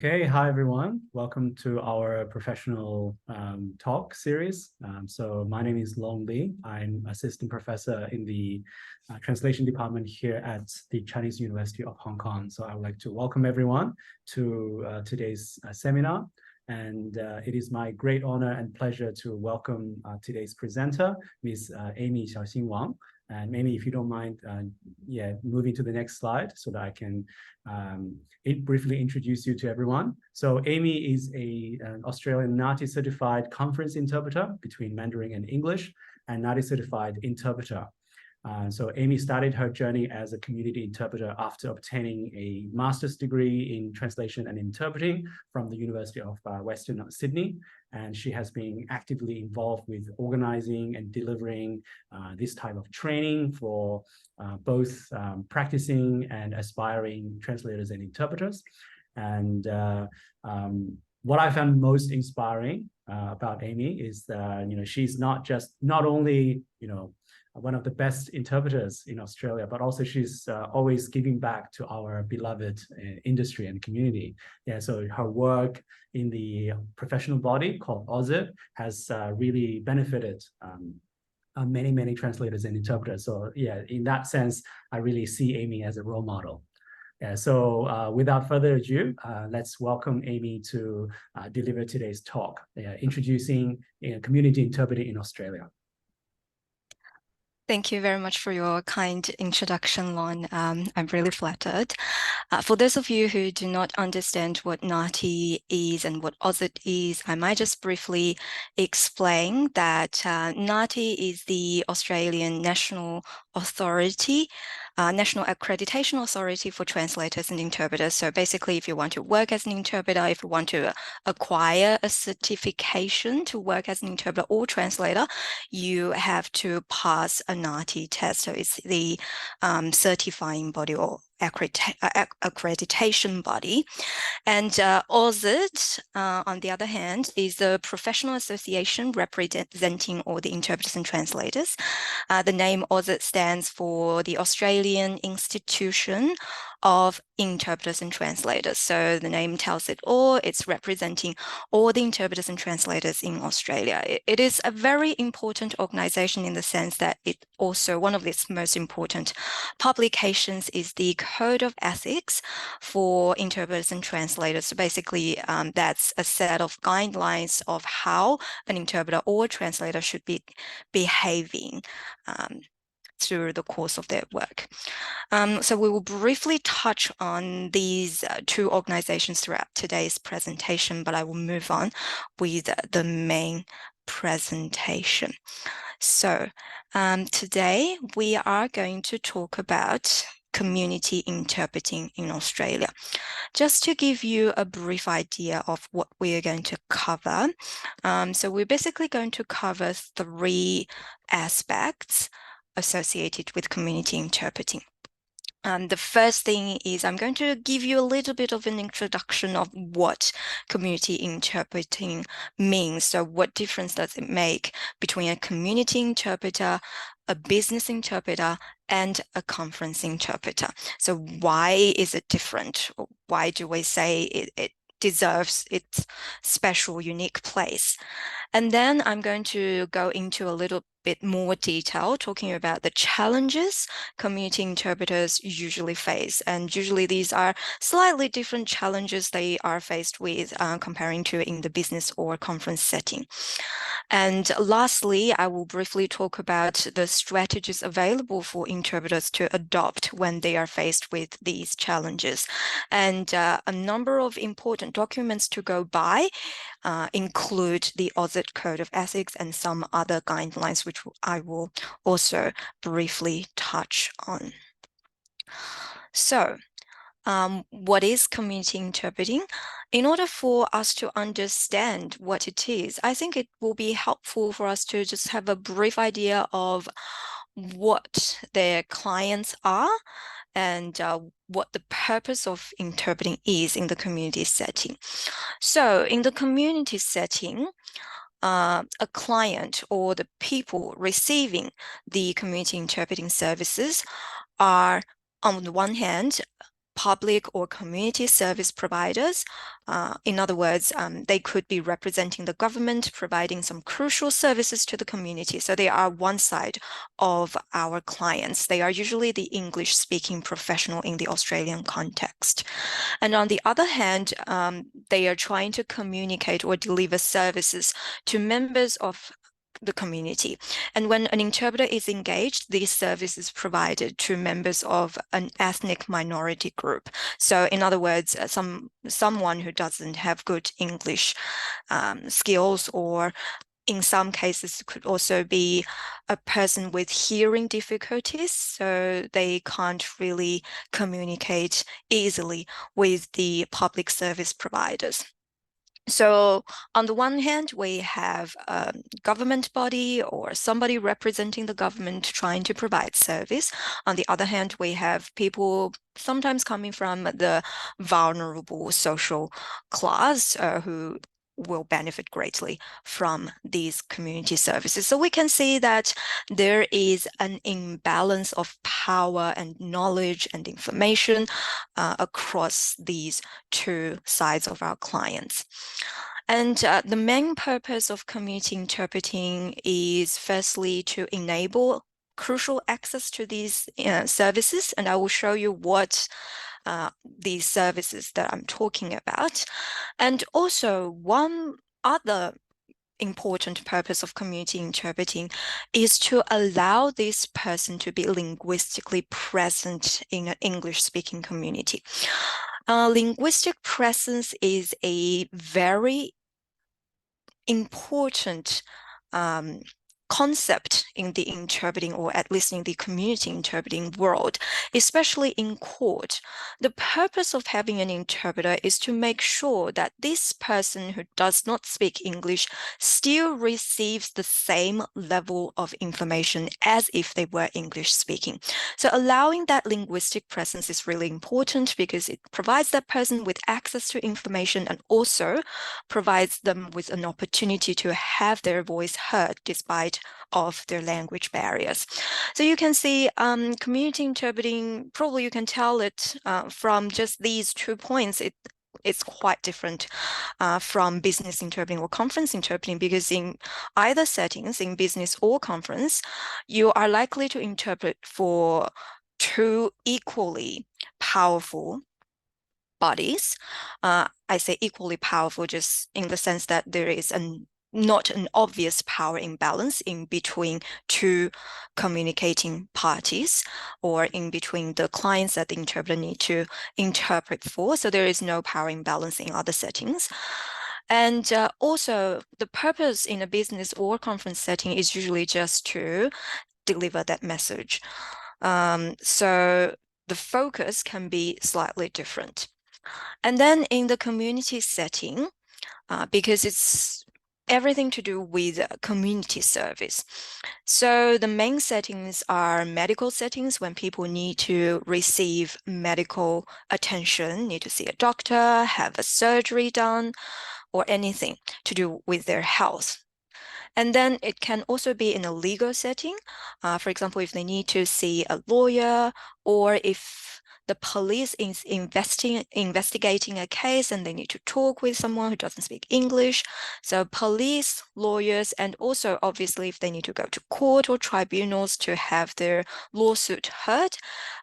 Okay, hi everyone. Welcome to our professional talk series. So my name is Long Li. I'm assistant professor in the translation department here at the Chinese University of Hong Kong. So I would like to welcome everyone to today's seminar. And it is my great honor and pleasure to welcome today's presenter, Ms. Amy Xiaoxing Wang. And maybe if you don't mind, moving to the next slide so that I can briefly introduce you to everyone. So Amy is an Australian NATI certified conference interpreter between Mandarin and English, and NATI certified interpreter. So Amy started her journey as a community interpreter after obtaining a master's degree in translation and interpreting from the University of Western Sydney. And she has been actively involved with organizing and delivering this type of training for both practicing and aspiring translators and interpreters. And what I found most inspiring about Amy is that she's not only one of the best interpreters in Australia, but also she's always giving back to our beloved industry and community. Yeah, so her work in the professional body called OZIT has really benefited many translators and interpreters. So yeah, in that sense, I really see Amy as a role model. Yeah, so without further ado, let's welcome Amy to deliver today's talk, introducing community interpreting in Australia. Thank you very much for your kind introduction, Lon. I'm really flattered. For those of you who do not understand what NATI is and what OZIT is, I might just briefly explain that NATI is the Australian National Authority, National Accreditation Authority for translators and interpreters. So basically, if you want to work as an interpreter, if you want to acquire a certification to work as an interpreter or translator, you have to pass a NATI test. So it's the certifying body or accreditation body. And OZIT, on the other hand, is the professional association representing all the interpreters and translators. The name OZIT stands for the Australian Institution of Interpreters and Translators. So the name tells it all. It's representing all the interpreters and translators in Australia. It is a very important organization in the sense that it also, one of its most important publications is the Code of Ethics for Interpreters and Translators. So basically, that's a set of guidelines of how an interpreter or translator should be behaving through the course of their work. So we will briefly touch on these two organizations throughout today's presentation, but I will move on with the main presentation. So today we are going to talk about community interpreting in Australia. Just to give you a brief idea of what we are going to cover. So we're basically going to cover three aspects associated with community interpreting. The first thing is I'm going to give you a little bit of an introduction of what community interpreting means. So what difference does it make between a community interpreter, a business interpreter, and a conference interpreter? So why is it different? Why do we say it deserves its special, unique place? And then I'm going to go into a little bit more detail, talking about the challenges community interpreters usually face. And usually these are slightly different challenges they are faced with comparing to in the business or conference setting. And lastly, I will briefly talk about the strategies available for interpreters to adopt when they are faced with these challenges. And a number of important documents to go by include the OZIT Code of Ethics and some other guidelines, which I will also briefly touch on. So, what is community interpreting? In order for us to understand what it is, I think it will be helpful for us to just have a brief idea of what their clients are and what the purpose of interpreting is in the community setting. So in the community setting, a client or the people receiving the community interpreting services are, on the one hand, public or community service providers. In other words, they could be representing the government, providing some crucial services to the community. So they are one side of our clients. They are usually the English-speaking professional in the Australian context. And on the other hand, they are trying to communicate or deliver services to members of the community. And when an interpreter is engaged, this service is provided to members of an ethnic minority group. So in other words, someone who doesn't have good English skills, or in some cases could also be a person with hearing difficulties, so they can't really communicate easily with the public service providers. So on the one hand, we have a government body or somebody representing the government trying to provide service. On the other hand, we have people sometimes coming from the vulnerable social class who will benefit greatly from these community services. So we can see that there is an imbalance of power and knowledge and information across these two sides of our clients. And the main purpose of community interpreting is firstly to enable crucial access to these services, and I will show you what these services that I'm talking about. And also one other important purpose of community interpreting is to allow this person to be linguistically present in an English-speaking community. Linguistic presence is a very important concept in the interpreting, or at least in the community interpreting world, especially in court. The purpose of having an interpreter is to make sure that this person who does not speak English still receives the same level of information as if they were English speaking. So allowing that linguistic presence is really important because it provides that person with access to information and also provides them with an opportunity to have their voice heard despite of their language barriers. So you can see community interpreting, probably you can tell it from just these 2 points, it's quite different from business interpreting or conference interpreting, because in either settings, in business or conference, you are likely to interpret for two equally powerful bodies. I say equally powerful just in the sense that there is not an obvious power imbalance in between two communicating parties or in between the clients that the interpreter need to interpret for. So there is no power imbalance in other settings. And also the purpose in a business or conference setting is usually just to deliver that message. So the focus can be slightly different. And then in the community setting, because it's everything to do with community service. So the main settings are medical settings when people need to receive medical attention, need to see a doctor, have a surgery done, or anything to do with their health. And then it can also be in a legal setting. For example, if they need to see a lawyer, or if the police is investigating a case and they need to talk with someone who doesn't speak English. So police, lawyers, and also obviously if they need to go to court or tribunals to have their lawsuit heard,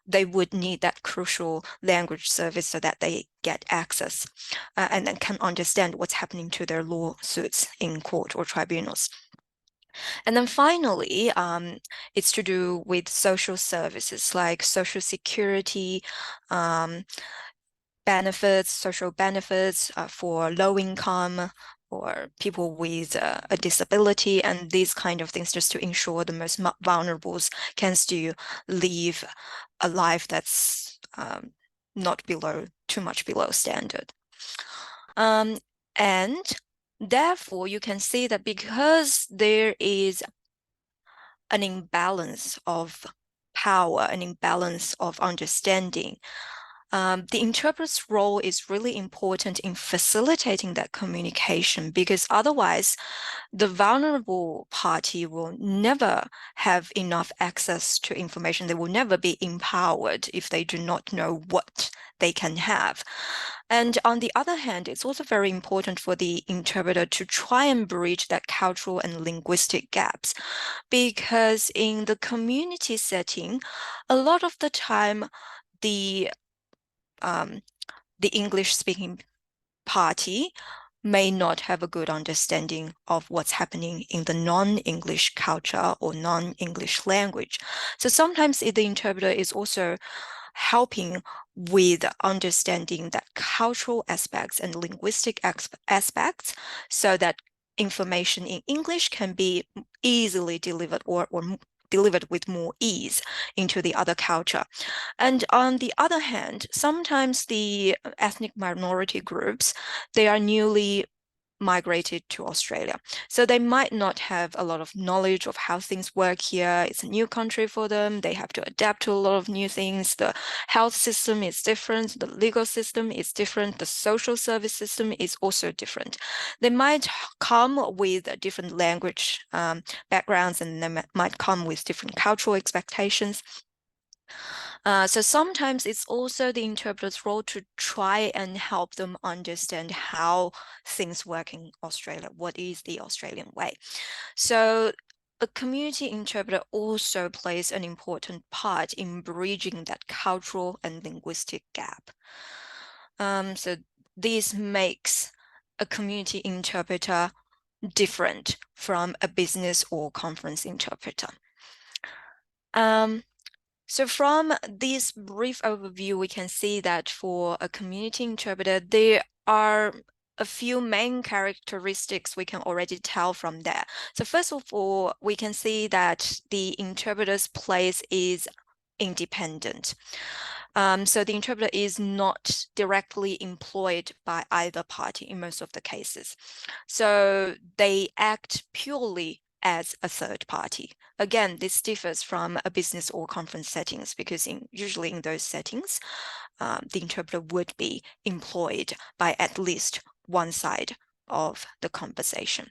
they would need that crucial language service so that they get access and then can understand what's happening to their lawsuits in court or tribunals. And then finally, it's to do with social services like social security, benefits, social benefits for low income or people with a disability, and these kind of things, just to ensure the most vulnerables can still live a life that's not too much below standard. And therefore, you can see that because there is an imbalance of power, an imbalance of understanding, The interpreter's role is really important in facilitating that communication, because otherwise the vulnerable party will never have enough access to information. They will never be empowered if they do not know what they can have. And on the other hand, it's also very important for the interpreter to try and bridge that cultural and linguistic gaps, because in the community setting, a lot of the time, the English-speaking party may not have a good understanding of what's happening in the non-English culture or non-English language. So sometimes the interpreter is also helping with understanding that cultural aspects and linguistic aspects, so that information in English can be easily delivered or delivered with more ease into the other culture. And on the other hand, sometimes the ethnic minority groups, they are newly migrated to Australia. So they might not have a lot of knowledge of how things work here. It's a new country for them. They have to adapt to a lot of new things. The health system is different. The legal system is different. The social service system is also different. They might come with different language backgrounds, and they might come with different cultural expectations. So sometimes it's also the interpreter's role to try and help them understand how things work in Australia. What is the Australian way? So a community interpreter also plays an important part in bridging that cultural and linguistic gap. So this makes a community interpreter different from a business or conference interpreter. So from this brief overview, we can see that for a community interpreter, there are a few main characteristics we can already tell from there. So first of all, we can see that the interpreter's place is independent. So the interpreter is not directly employed by either party in most of the cases. So they act purely as a third party. Again, this differs from a business or conference settings, because usually in those settings, the interpreter would be employed by at least one side of the conversation.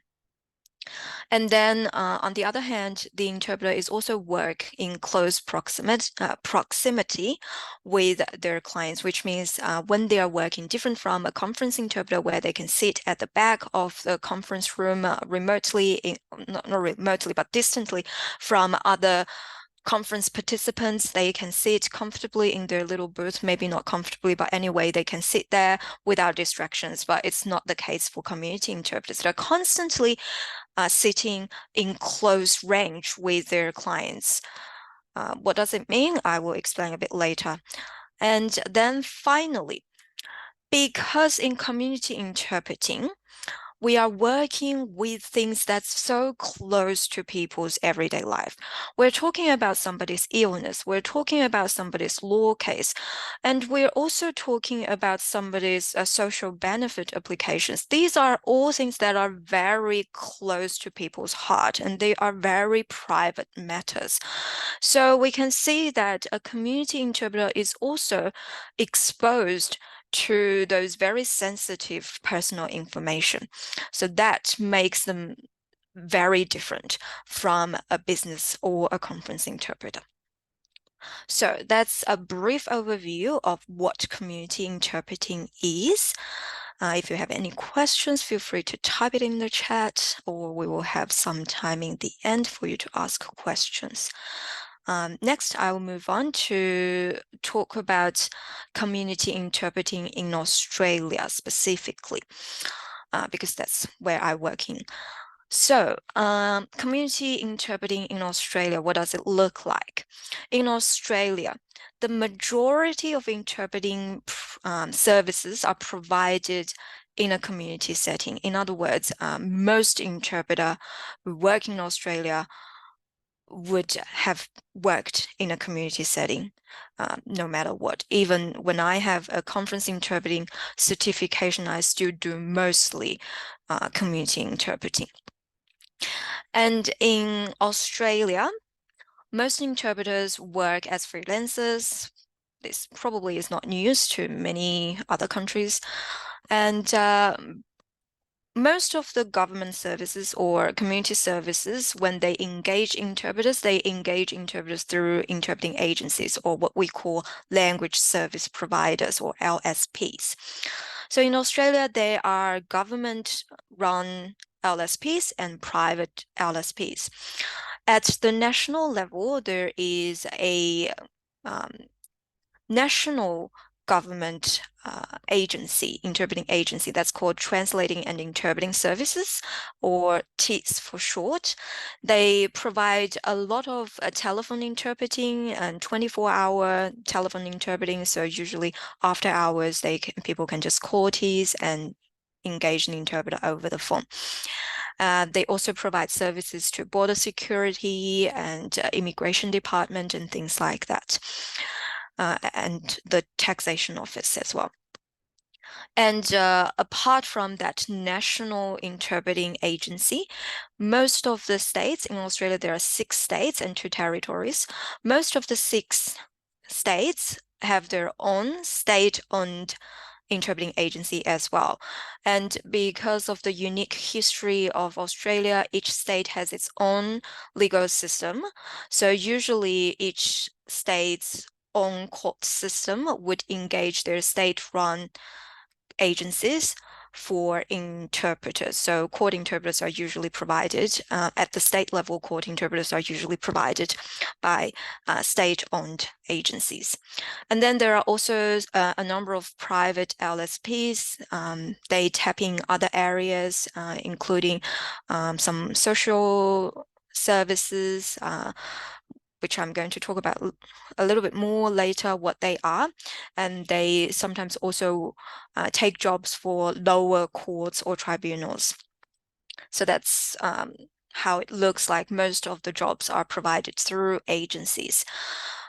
And then on the other hand, the interpreter is also work in close proximity with their clients, which means when they are working different from a conference interpreter, where they can sit at the back of the conference room remotely, not remotely, but distantly from other conference participants. They can sit comfortably in their little booth, maybe not comfortably, but anyway, they can sit there without distractions. But it's not the case for community interpreters. They're constantly sitting in close range with their clients. What does it mean? I will explain a bit later. And then finally, because in community interpreting, we are working with things that's so close to people's everyday life. We're talking about somebody's illness. We're talking about somebody's law case. And we're also talking about somebody's social benefit applications. These are all things that are very close to people's heart, and they are very private matters. So we can see that a community interpreter is also exposed to those very sensitive personal information. So that makes them very different from a business or a conference interpreter. So that's a brief overview of what community interpreting is. If you have any questions, feel free to type it in the chat, or we will have some time in the end for you to ask questions. Next, I will move on to talk about community interpreting in Australia specifically, because that's where I work in. So, community interpreting in Australia, what does it look like? In Australia, the majority of interpreting services are provided in a community setting. In other words, most interpreter who work in Australia would have worked in a community setting, no matter what. Even when I have a conference interpreting certification, I still do mostly community interpreting. And in Australia, most interpreters work as freelancers. this probably is not news to many other countries. And most of the government services or community services, when they engage interpreters through interpreting agencies, or what we call language service providers, or LSPs. So in Australia, there are government-run LSPs and private LSPs. At the national level, there is a national government interpreting agency, that's called Translating and Interpreting Services, or TIS for short. They provide a lot of telephone interpreting and 24-hour telephone interpreting. So usually after hours, people can just call TIS and engage an interpreter over the phone. They also provide services to border security and immigration department and things like that. And the taxation office as well. And apart from that national interpreting agency, most of the states in Australia, there are 6 states and 2 territories. Most of the 6 states have their own state-owned interpreting agency as well. And because of the unique history of Australia, each state has its own legal system. So usually each state's own court system would engage their state-run agencies for interpreters. So court interpreters are usually provided at the state level. Court interpreters are usually provided by state-owned agencies. And then there are also a number of private LSPs. They tap in other areas, including some social services, which I'm going to talk about a little bit more later what they are. And they sometimes also take jobs for lower courts or tribunals. So that's how it looks like. Most of the jobs are provided through agencies.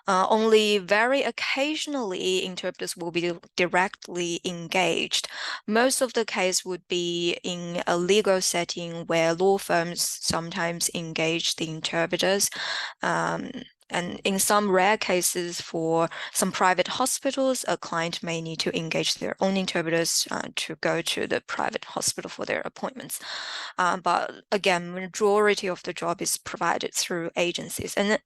Only very occasionally interpreters will be directly engaged. Most of the case would be in a legal setting where law firms sometimes engage the interpreters. And in some rare cases, for some private hospitals, a client may need to engage their own interpreters to go to the private hospital for their appointments. But again, majority of the job is provided through agencies. And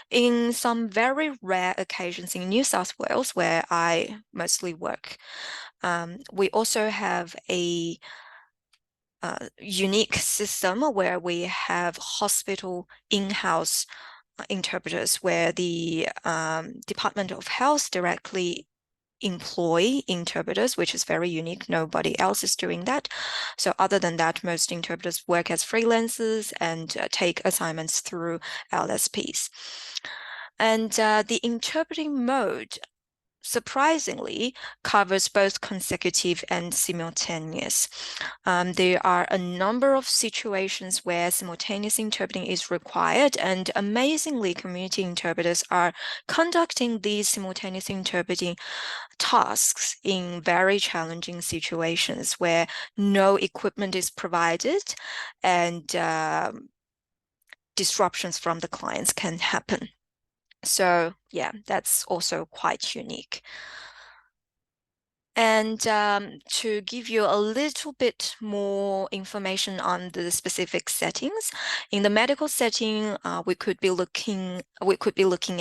in some very rare occasions in New South Wales, where I mostly work, we also have a unique system where we have hospital in-house interpreters, where the Department of Health directly employ interpreters, which is very unique. Nobody else is doing that. So other than that, most interpreters work as freelancers and take assignments through LSPs. And the interpreting mode, surprisingly, covers both consecutive and simultaneous. There are a number of situations where simultaneous interpreting is required, and amazingly, community interpreters are conducting these simultaneous interpreting tasks in very challenging situations where no equipment is provided and disruptions from the clients can happen. So yeah, that's also quite unique. And to give you a little bit more information on the specific settings, in the medical setting, we could be looking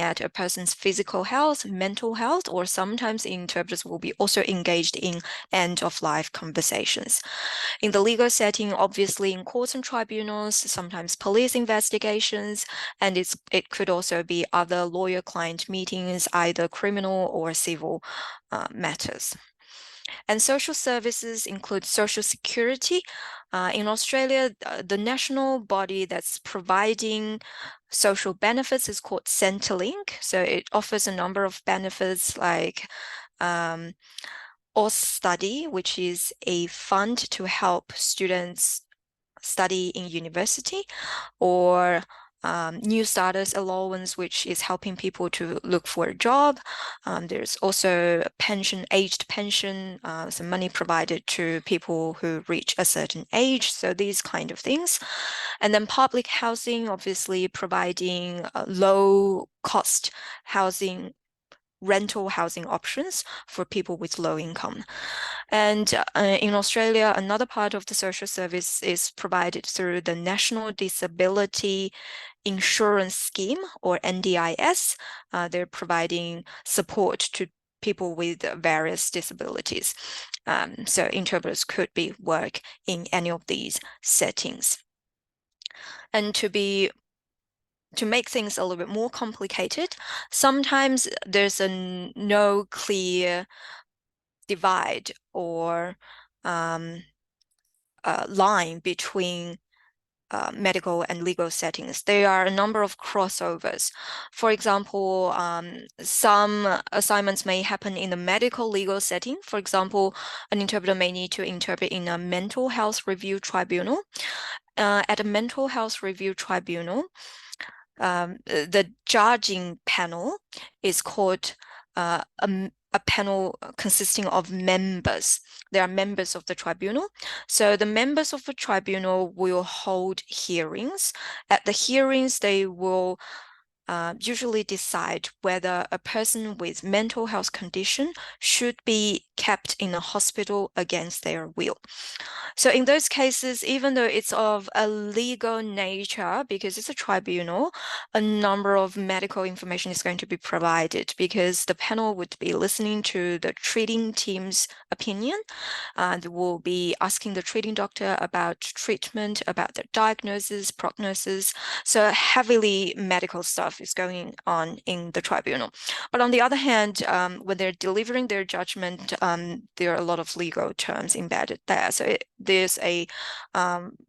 at a person's physical health, mental health, or sometimes interpreters will be also engaged in end-of-life conversations. In the legal setting, obviously in courts and tribunals, sometimes police investigations, and it could also be other lawyer-client meetings, either criminal or civil matters. And social services include social security. In Australia, the national body that's providing social benefits is called Centrelink. So it offers a number of benefits like Study, which is a fund to help students study in university, or New Starters Allowance, which is helping people to look for a job. There's also aged pension, some money provided to people who reach a certain age. So these kind of things. And then public housing, obviously providing low cost housing rental housing options for people with low income. And in Australia, another part of the social service is provided through the National Disability Insurance Scheme, or NDIS. They're providing support to people with various disabilities. So interpreters could work in any of these settings. And to make things a little bit more complicated, sometimes there's no clear divide or line between medical and legal settings. There are a number of crossovers. For example, some assignments may happen in the medical legal setting. For example, an interpreter may need to interpret in a mental health review tribunal. At a mental health review tribunal, the judging panel is called a panel consisting of members. There are members of the tribunal. So the members of the tribunal will hold hearings. At the hearings, they will usually decide whether a person with mental health condition should be kept in a hospital against their will. So in those cases, even though it's of a legal nature, because it's a tribunal, a number of medical information is going to be provided, because the panel would be listening to the treating team's opinion, and will be asking the treating doctor about treatment, about their diagnosis, prognosis. So heavily medical stuff is going on in the tribunal. But on the other hand, when they're delivering their judgment, there are a lot of legal terms embedded there. So there's a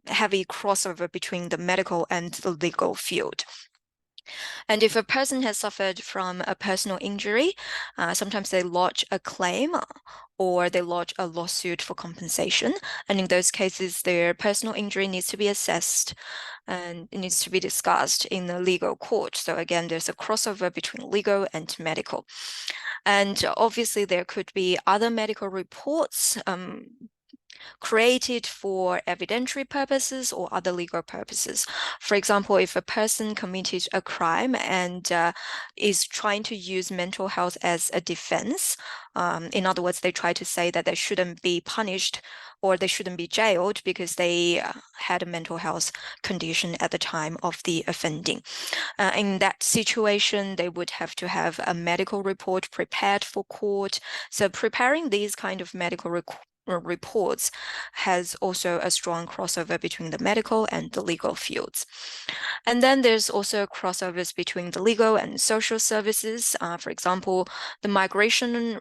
heavy crossover between the medical and the legal field. And if a person has suffered from a personal injury, sometimes they lodge a claim or they lodge a lawsuit for compensation. And in those cases, their personal injury needs to be assessed and it needs to be discussed in the legal court. So again, there's a crossover between legal and medical. And obviously, there could be other medical reports created for evidentiary purposes or other legal purposes. For example, if a person committed a crime and is trying to use mental health as a defense, in other words, they try to say that they shouldn't be punished or they shouldn't be jailed because they had a mental health condition at the time of the offending. In that situation, they would have to have a medical report prepared for court. So preparing these kind of medical reports has also a strong crossover between the medical and the legal fields. And then there's also crossovers between the legal and social services. For example, the Migration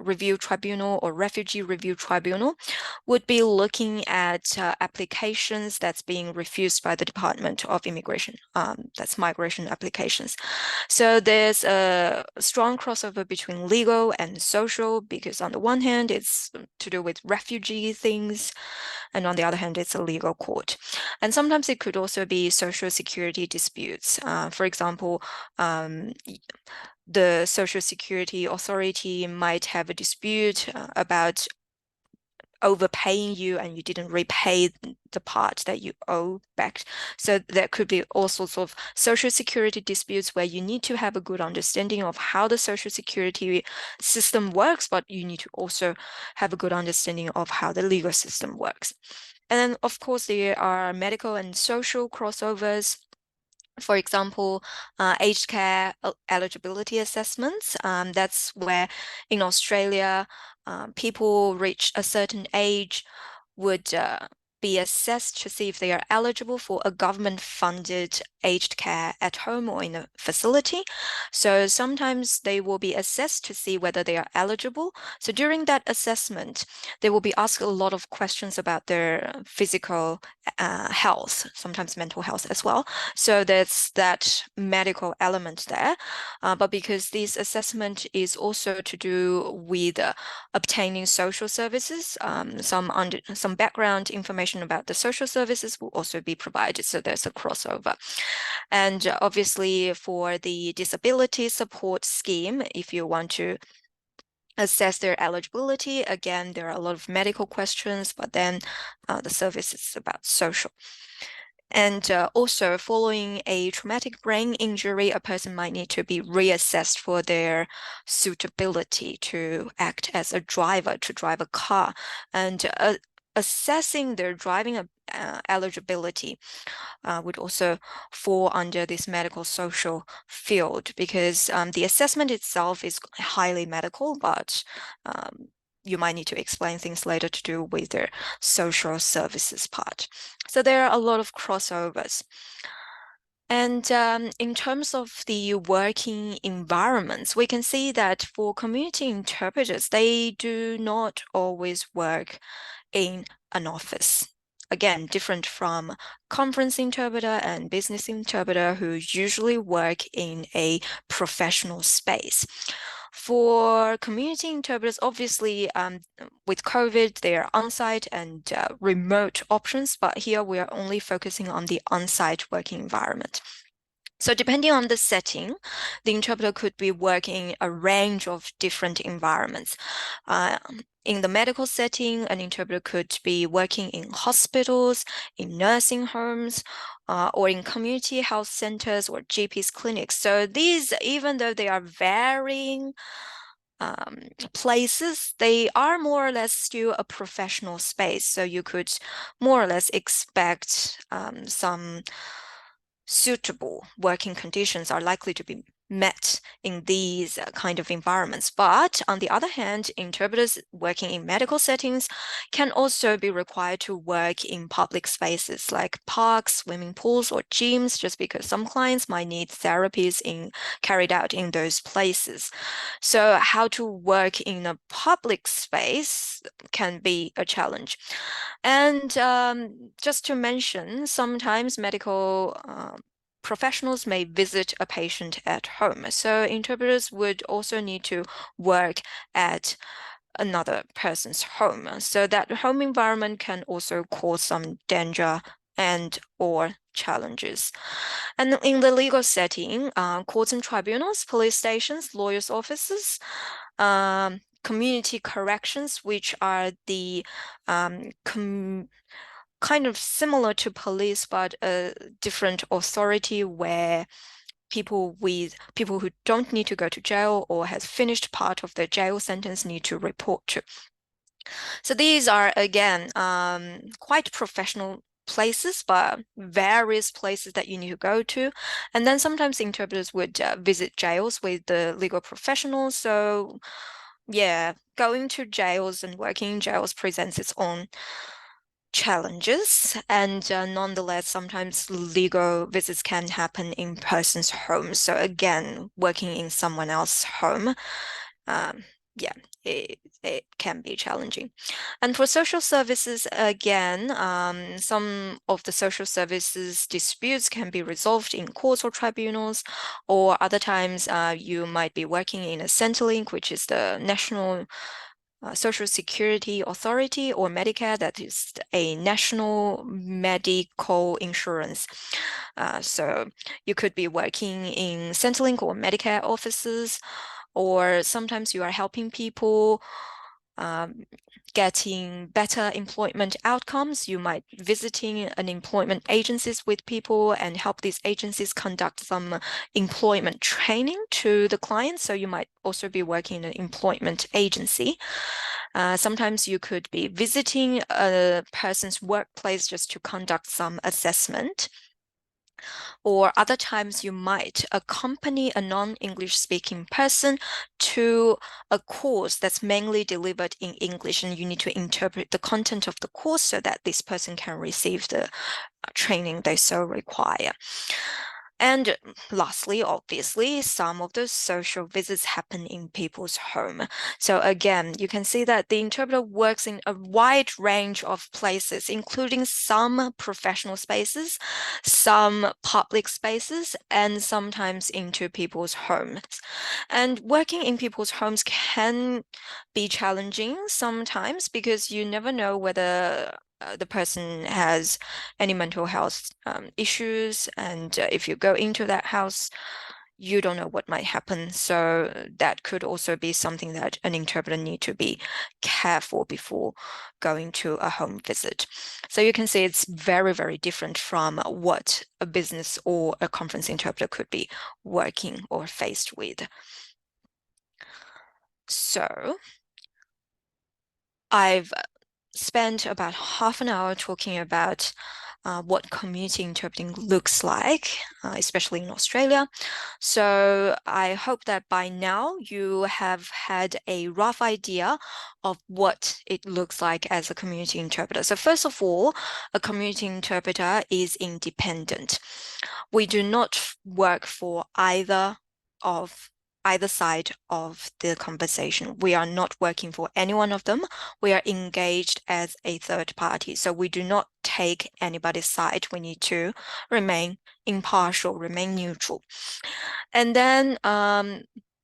Review Tribunal or Refugee Review Tribunal would be looking at applications that's being refused by the Department of Immigration. That's migration applications. So there's a strong crossover between legal and social, because on the one hand, it's to do with refugee things, and on the other hand, it's a legal court. And sometimes it could also be social security disputes. For example, the Social Security Authority might have a dispute about overpaying you and you didn't repay the part that you owe back. So there could be all sorts of social security disputes where you need to have a good understanding of how the social security system works, but you need to also have a good understanding of how the legal system works. And then, of course, there are medical and social crossovers. For example, aged care eligibility assessments. That's where in Australia, people reach a certain age would be assessed to see if they are eligible for a government-funded aged care at home or in a facility. So sometimes they will be assessed to see whether they are eligible. So during that assessment, they will be asked a lot of questions about their physical health, sometimes mental health as well. So there's that medical element there. But because this assessment is also to do with obtaining social services, some background information about the social services will also be provided. So there's a crossover. And obviously for the disability support scheme, if you want to assess their eligibility, again, there are a lot of medical questions, but then the service is about social. And also, following a traumatic brain injury, a person might need to be reassessed for their suitability to act as a driver, to drive a car. And assessing their driving eligibility would also fall under this medical social field, because the assessment itself is highly medical, but you might need to explain things later to do with their social services part. So there are a lot of crossovers. And in terms of the working environments, we can see that for community interpreters, they do not always work in an office. Again, different from conference interpreter and business interpreter, who usually work in a professional space. For community interpreters, obviously, with COVID, they are on-site and remote options, but here we are only focusing on the on-site working environment. So depending on the setting, the interpreter could be working in a range of different environments. In the medical setting, an interpreter could be working in hospitals, in nursing homes, or in community health centers or GP's clinics. So these, even though they are varying places, they are more or less still a professional space. So you could more or less expect some suitable working conditions are likely to be met in these kind of environments. But on the other hand, interpreters working in medical settings can also be required to work in public spaces like parks, swimming pools, or gyms, just because some clients might need therapies carried out in those places. So how to work in a public space can be a challenge. And just to mention, sometimes medical professionals may visit a patient at home. So interpreters would also need to work at another person's home. So that home environment can also cause some danger and or challenges. And in the legal setting, courts and tribunals, police stations, lawyers' offices, community corrections, which are the kind of similar to police, but a different authority where people who don't need to go to jail or has finished part of their jail sentence need to report to. So these are, again, quite professional places, but various places that you need to go to. And then sometimes interpreters would visit jails with the legal professionals. So yeah, going to jails and working in jails presents its own challenges, and nonetheless, sometimes legal visits can happen in person's home. So again, working in someone else's home, yeah, it can be challenging. And for social services, again, some of the social services disputes can be resolved in courts or tribunals, or other times you might be working in a Centrelink, which is the national Social Security Authority, or Medicare, that is a national medical insurance. So you could be working in Centrelink or Medicare offices, or sometimes you are helping people getting better employment outcomes. You might be visiting an employment agencies with people and help these agencies conduct some employment training to the clients. So you might also be working in an employment agency. Sometimes you could be visiting a person's workplace just to conduct some assessment. Or other times you might accompany a non-English speaking person to a course that's mainly delivered in English, and you need to interpret the content of the course so that this person can receive the training they so require. And lastly, obviously, some of those social visits happen in people's home. So again, you can see that the interpreter works in a wide range of places, including some professional spaces, some public spaces, and sometimes into people's homes. And working in people's homes can be challenging sometimes, because you never know whether the person has any mental health issues, and if you go into that house, you don't know what might happen. So that could also be something that an interpreter need to be careful before going to a home visit. So you can see it's very, very different from what a business or a conference interpreter could be working or faced with. So I've spent about half an hour talking about what community interpreting looks like, especially in Australia. So I hope that by now you have had a rough idea of what it looks like as a community interpreter. So first of all, a community interpreter is independent. We do not work for either side of the conversation. We are not working for any one of them. We are engaged as a third party. So we do not take anybody's side. We need to remain impartial, remain neutral. And then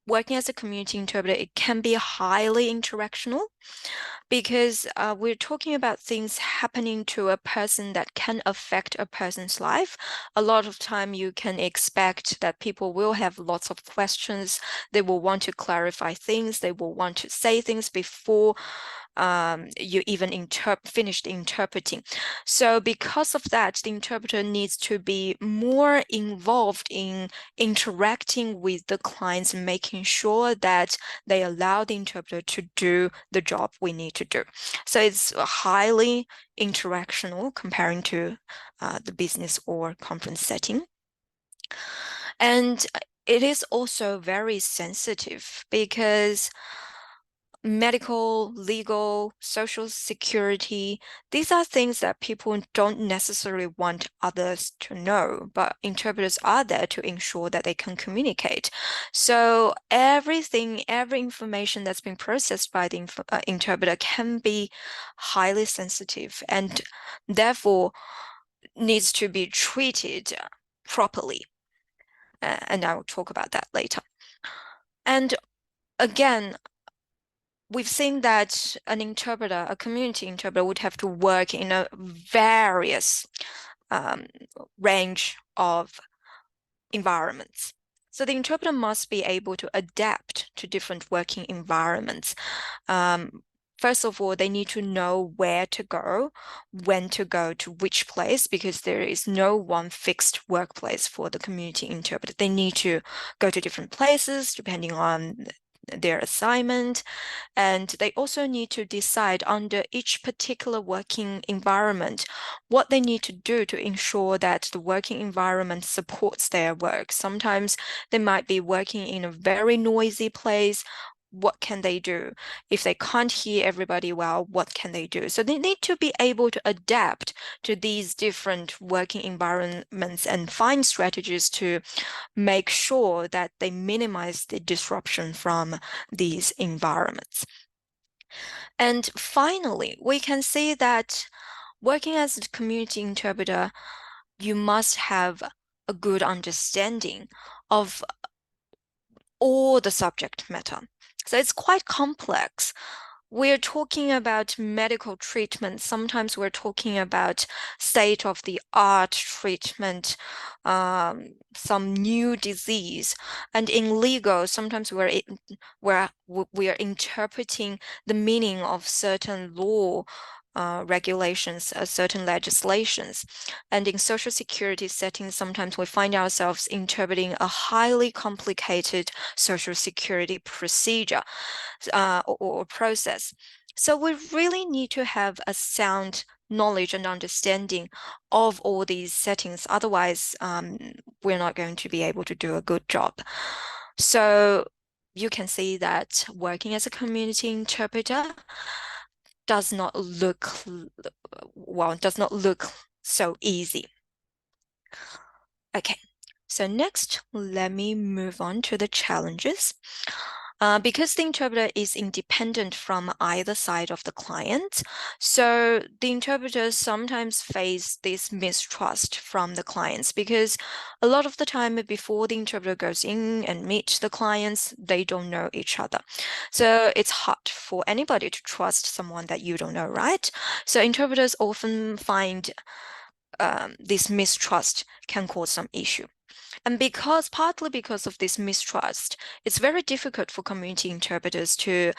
working as a community interpreter, it can be highly interactional because we're talking about things happening to a person that can affect a person's life. A lot of time you can expect that people will have lots of questions. They will want to clarify things. They will want to say things before you even finished interpreting. So because of that, the interpreter needs to be more involved in interacting with the clients and making sure that they allow the interpreter to do the job we need to do. So it's highly interactional comparing to the business or conference setting. And it is also very sensitive because medical, legal, social security, these are things that people don't necessarily want others to know, but interpreters are there to ensure that they can communicate. So every information that's been processed by the interpreter can be highly sensitive and therefore needs to be treated properly. And I will talk about that later. And again, we've seen that an interpreter, a community interpreter, would have to work in a various range of environments. So the interpreter must be able to adapt to different working environments. First of all, they need to know where to go, when to go to which place, because there is no one fixed workplace for the community interpreter. They need to go to different places depending on their assignment, and they also need to decide under each particular working environment what they need to do to ensure that the working environment supports their work. Sometimes they might be working in a very noisy place. What can they do? If they can't hear everybody well, what can they do? So they need to be able to adapt to these different working environments and find strategies to make sure that they minimize the disruption from these environments. And finally, we can see that working as a community interpreter, you must have a good understanding of all the subject matter. So it's quite complex. We're talking about medical treatment. Sometimes we're talking about state-of-the-art treatment, some new disease. And in legal, sometimes we are interpreting the meaning of certain law regulations, certain legislations. And in social security settings, sometimes we find ourselves interpreting a highly complicated social security procedure or process. So we really need to have a sound knowledge and understanding of all these settings. Otherwise, we're not going to be able to do a good job. So you can see that working as a community interpreter does not look so easy. Okay, so next, let me move on to the challenges. Because the interpreter is independent from either side of the client, so the interpreters sometimes face this mistrust from the clients because a lot of the time before the interpreter goes in and meets the clients, they don't know each other. So it's hard for anybody to trust someone that you don't know, right? So interpreters often find this mistrust can cause some issue. And partly because of this mistrust, it's very difficult for community interpreters to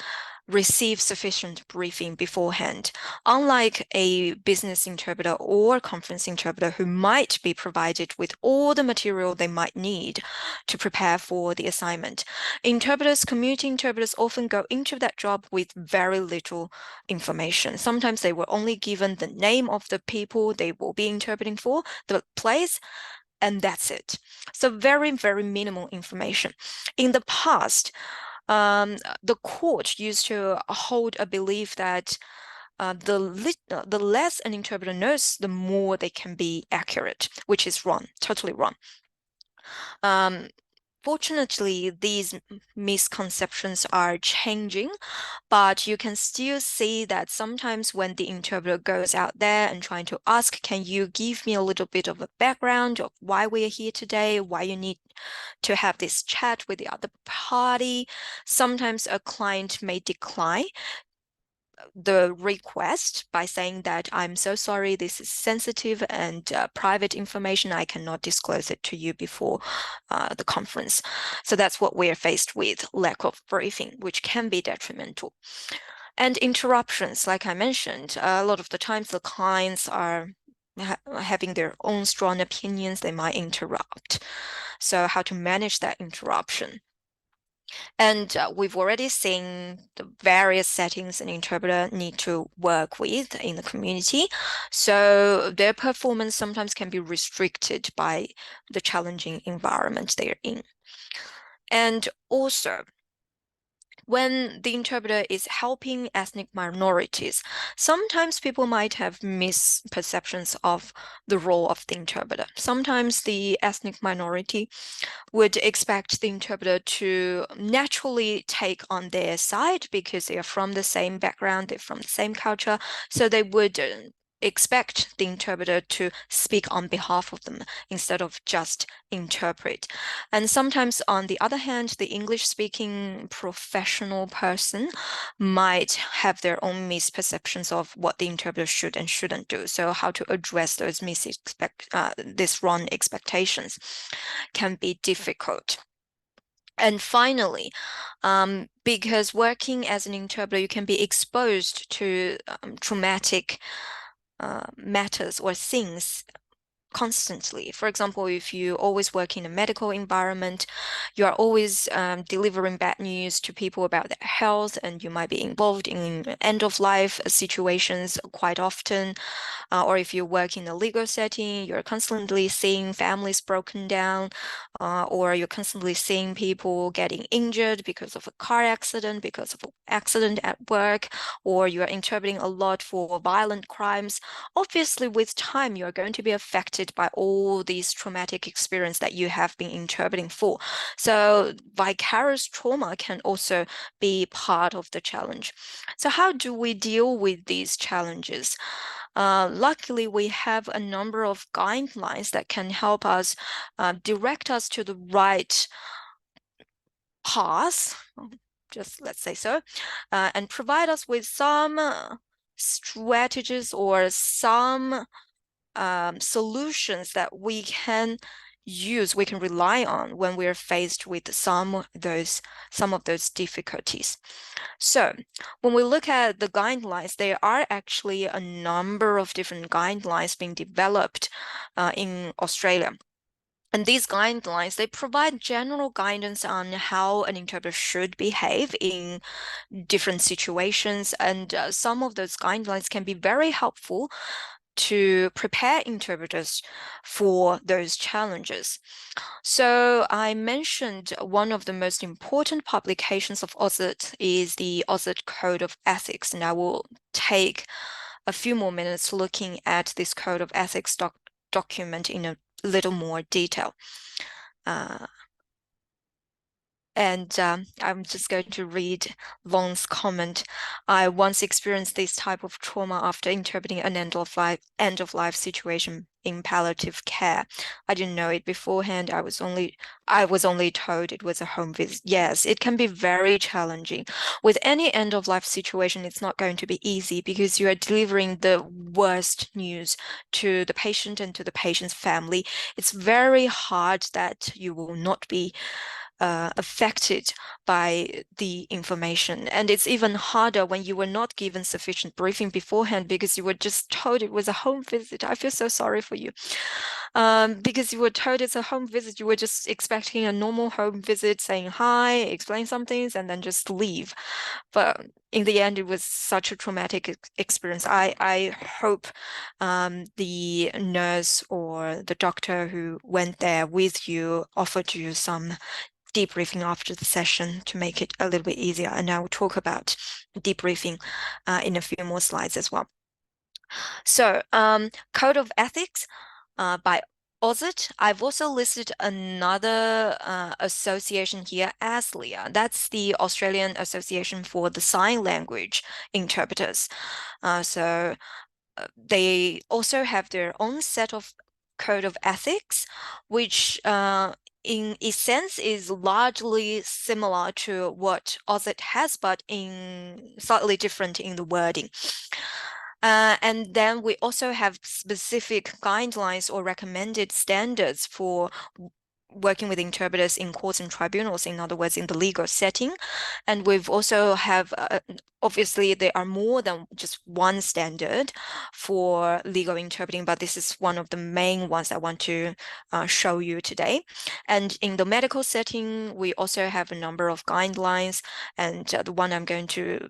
receive sufficient briefing beforehand, unlike a business interpreter or conference interpreter who might be provided with all the material they might need to prepare for the assignment. Community interpreters often go into that job with very little information. Sometimes they were only given the name of the people they will be interpreting for, the place, and that's it. So very, very minimal information. In the past, the court used to hold a belief that the less an interpreter knows, the more they can be accurate, which is wrong, totally wrong. Fortunately, these misconceptions are changing, but you can still see that sometimes when the interpreter goes out there and trying to ask, can you give me a little bit of a background of why we are here today, why you need to have this chat with the other party, sometimes a client may decline the request by saying that I'm so sorry, this is sensitive and private information. I cannot disclose it to you before the conference. So that's what we're faced with, lack of briefing, which can be detrimental. And interruptions, like I mentioned, a lot of the times the clients are having their own strong opinions, they might interrupt. So how to manage that interruption? And we've already seen the various settings an interpreter need to work with in the community. So their performance sometimes can be restricted by the challenging environment they're in. And also, when the interpreter is helping ethnic minorities, sometimes people might have misperceptions of the role of the interpreter. Sometimes the ethnic minority would expect the interpreter to naturally take on their side because they are from the same background, they're from the same culture, so they would expect the interpreter to speak on behalf of them instead of just interpret. And sometimes, on the other hand, the English-speaking professional person might have their own misperceptions of what the interpreter should and shouldn't do. So how to address those these wrong expectations can be difficult. And finally, because working as an interpreter, you can be exposed to traumatic matters or things constantly. For example, if you always work in a medical environment, you are always delivering bad news to people about their health, and you might be involved in end-of-life situations quite often. Or if you work in a legal setting, you're constantly seeing families broken down, or you're constantly seeing people getting injured because of a car accident, because of an accident at work, or you're interpreting a lot for violent crimes. Obviously, with time, you're going to be affected by all these traumatic experience that you have been interpreting for. So vicarious trauma can also be part of the challenge. So how do we deal with these challenges? Luckily, we have a number of guidelines that can help us direct us to the right path, just let's say so, and provide us with some strategies or some solutions that we can use, we can rely on when we're faced with some of those difficulties. So when we look at the guidelines, there are actually a number of different guidelines being developed in Australia. And these guidelines, they provide general guidance on how an interpreter should behave in different situations. And some of those guidelines can be very helpful to prepare interpreters for those challenges. So I mentioned one of the most important publications of AUSIT is the AUSIT Code of Ethics, and I will take a few more minutes looking at this Code of Ethics document in a little more detail. I'm just going to read Long's comment. I once experienced this type of trauma after interpreting an end-of-life situation in palliative care. I didn't know it beforehand. I was only told it was a home visit. Yes, it can be very challenging. With any end of life situation, it's not going to be easy because you are delivering the worst news to the patient and to the patient's family. It's very hard that you will not be affected by the information. And it's even harder when you were not given sufficient briefing beforehand because you were just told it was a home visit. I feel so sorry for you. Because you were told it's a home visit, you were just expecting a normal home visit, saying hi, explain some things, and then just leave. But in the end, it was such a traumatic experience. I hope the nurse or the doctor who went there with you offered you some debriefing after the session to make it a little bit easier. And I will talk about debriefing in a few more slides as well. So Code of Ethics by OSIT. I've also listed another association here, ASLIA. That's the Australian Association for the Sign Language Interpreters. So they also have their own set of code of ethics, which in a sense is largely similar to what OSIT has, but in slightly different in the wording. And then we also have specific guidelines or recommended standards for working with interpreters in courts and tribunals, in other words, in the legal setting. And we've also have, obviously, there are more than just one standard for legal interpreting, but this is one of the main ones I want to show you today. And in the medical setting, we also have a number of guidelines, and the one I'm going to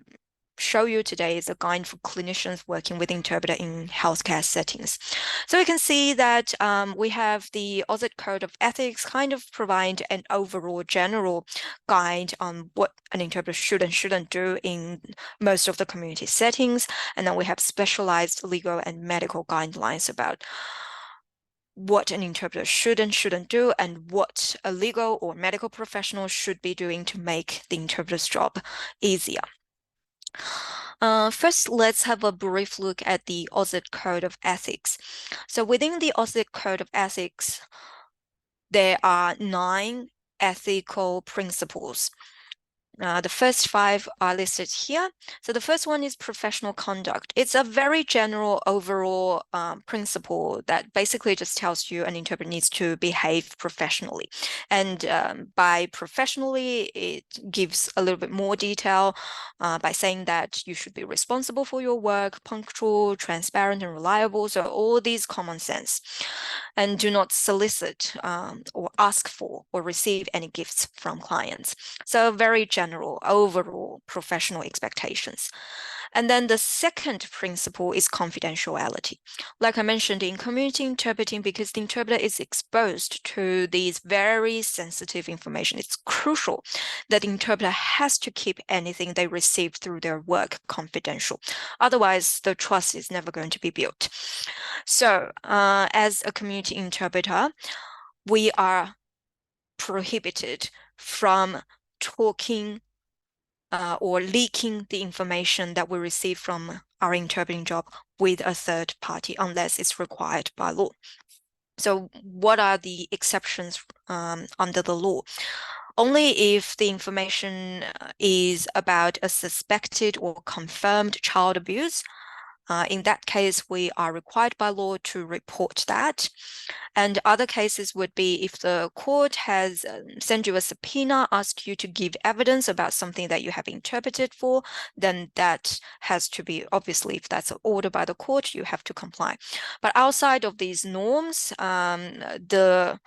show you today is a guide for clinicians working with interpreter in healthcare settings. So we can see that we have the OSIT Code of Ethics kind of provide an overall general guide on what an interpreter should and shouldn't do in most of the community settings. And then we have specialized legal and medical guidelines about what an interpreter should and shouldn't do and what a legal or medical professional should be doing to make the interpreter's job easier. First, let's have a brief look at the OSIT Code of Ethics. So within the OSIT Code of Ethics, there are 9 ethical principles. The first 5 are listed here. So the first one is professional conduct. It's a very general overall principle that basically just tells you an interpreter needs to behave professionally. And by professionally, it gives a little bit more detail by saying that you should be responsible for your work, punctual, transparent, and reliable. So all these common sense. And do not solicit or ask for or receive any gifts from clients. So very general, overall professional expectations. And then the second principle is confidentiality. Like I mentioned in community interpreting, because the interpreter is exposed to these very sensitive information, it's crucial that the interpreter has to keep anything they receive through their work confidential. Otherwise, the trust is never going to be built. So as a community interpreter, we are prohibited from talking or leaking the information that we receive from our interpreting job with a third party unless it's required by law. So what are the exceptions under the law? Only if the information is about a suspected or confirmed child abuse. In that case, we are required by law to report that. And other cases would be if the court has sent you a subpoena, asked you to give evidence about something that you have interpreted for, then that has to be, obviously, if that's an order by the court, you have to comply. But outside of these norms, or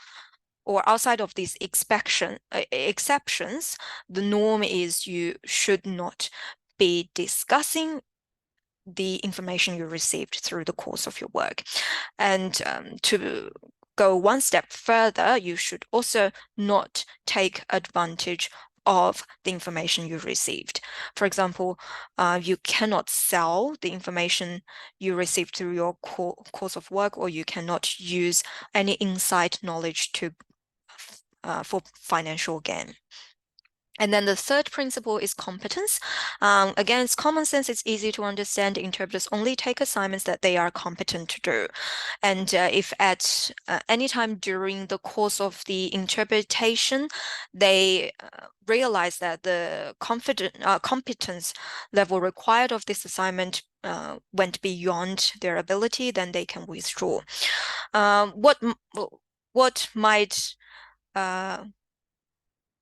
outside of these exceptions, the norm is you should not be discussing the information you received through the course of your work. And to go one step further, you should also not take advantage of the information you received. For example, you cannot sell the information you received through your course of work, or you cannot use any inside knowledge to for financial gain. And then the third principle is competence. Again, it's common sense. It's easy to understand. Interpreters only take assignments that they are competent to do. And if at any time during the course of the interpretation, they realize that the competence level required of this assignment went beyond their ability, then they can withdraw. What might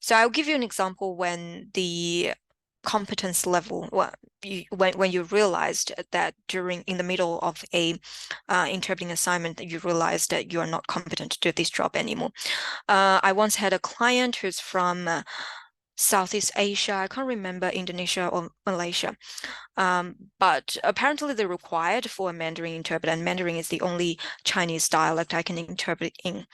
So I'll give you an example when the competence level, when you realized that in the middle of a interpreting assignment, that you realized that you are not competent to do this job anymore. I once had a client who's from Southeast Asia. I can't remember Indonesia or Malaysia. But apparently they're required for a Mandarin interpreter, and Mandarin is the only Chinese dialect I can interpret in.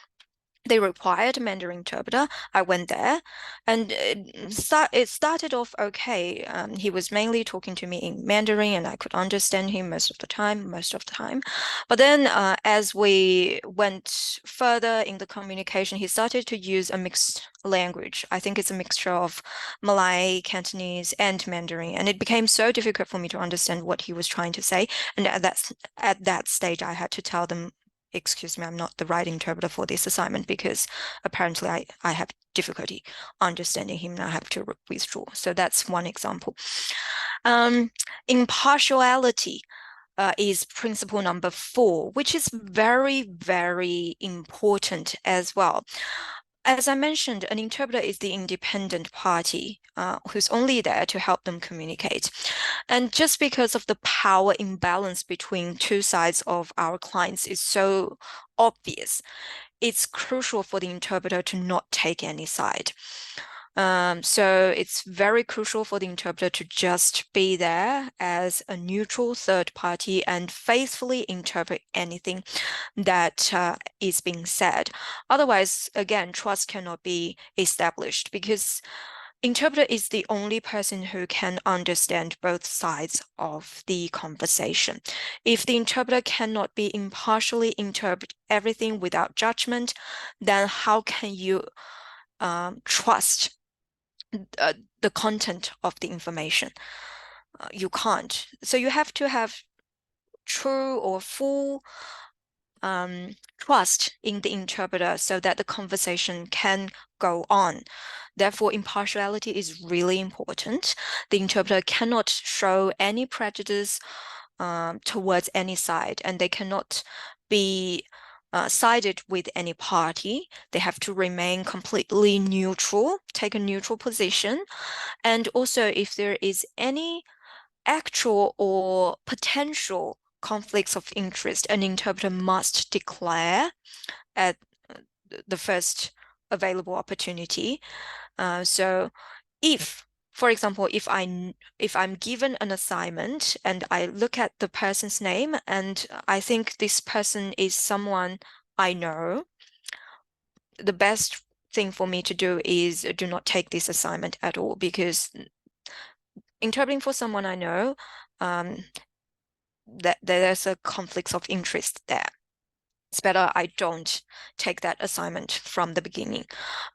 They required a Mandarin interpreter. I went there, and it started off okay. He was mainly talking to me in Mandarin, and I could understand him most of the time. But then, as we went further in the communication, he started to use a mixed language. I think it's a mixture of Malay, Cantonese, and Mandarin, and it became so difficult for me to understand what he was trying to say. And at that stage, I had to tell them, excuse me, I'm not the right interpreter for this assignment, because apparently I have difficulty understanding him and I have to withdraw. So that's one example. Impartiality is principle number 4, which is very, very important as well. As I mentioned, an interpreter is the independent party who's only there to help them communicate. And just because of the power imbalance between two sides of our clients is so obvious, it's crucial for the interpreter to not take any side. So it's very crucial for the interpreter to just be there as a neutral third party and faithfully interpret anything that is being said. Otherwise, again, trust cannot be established, because interpreter is the only person who can understand both sides of the conversation. If the interpreter cannot be impartially interpret everything without judgment, then how can you trust the content of the information? You can't. So you have to have true or full trust in the interpreter so that the conversation can go on. Therefore, impartiality is really important. The interpreter cannot show any prejudice towards any side, and they cannot be sided with any party. They have to remain completely neutral, take a neutral position. And also, if there is any actual or potential conflicts of interest, an interpreter must declare at the first available opportunity. So if, for example, if I'm given an assignment and I look at the person's name and I think this person is someone I know, the best thing for me to do is do not take this assignment at all, because interpreting for someone I know, that there's a conflict of interest there. It's better I don't take that assignment from the beginning.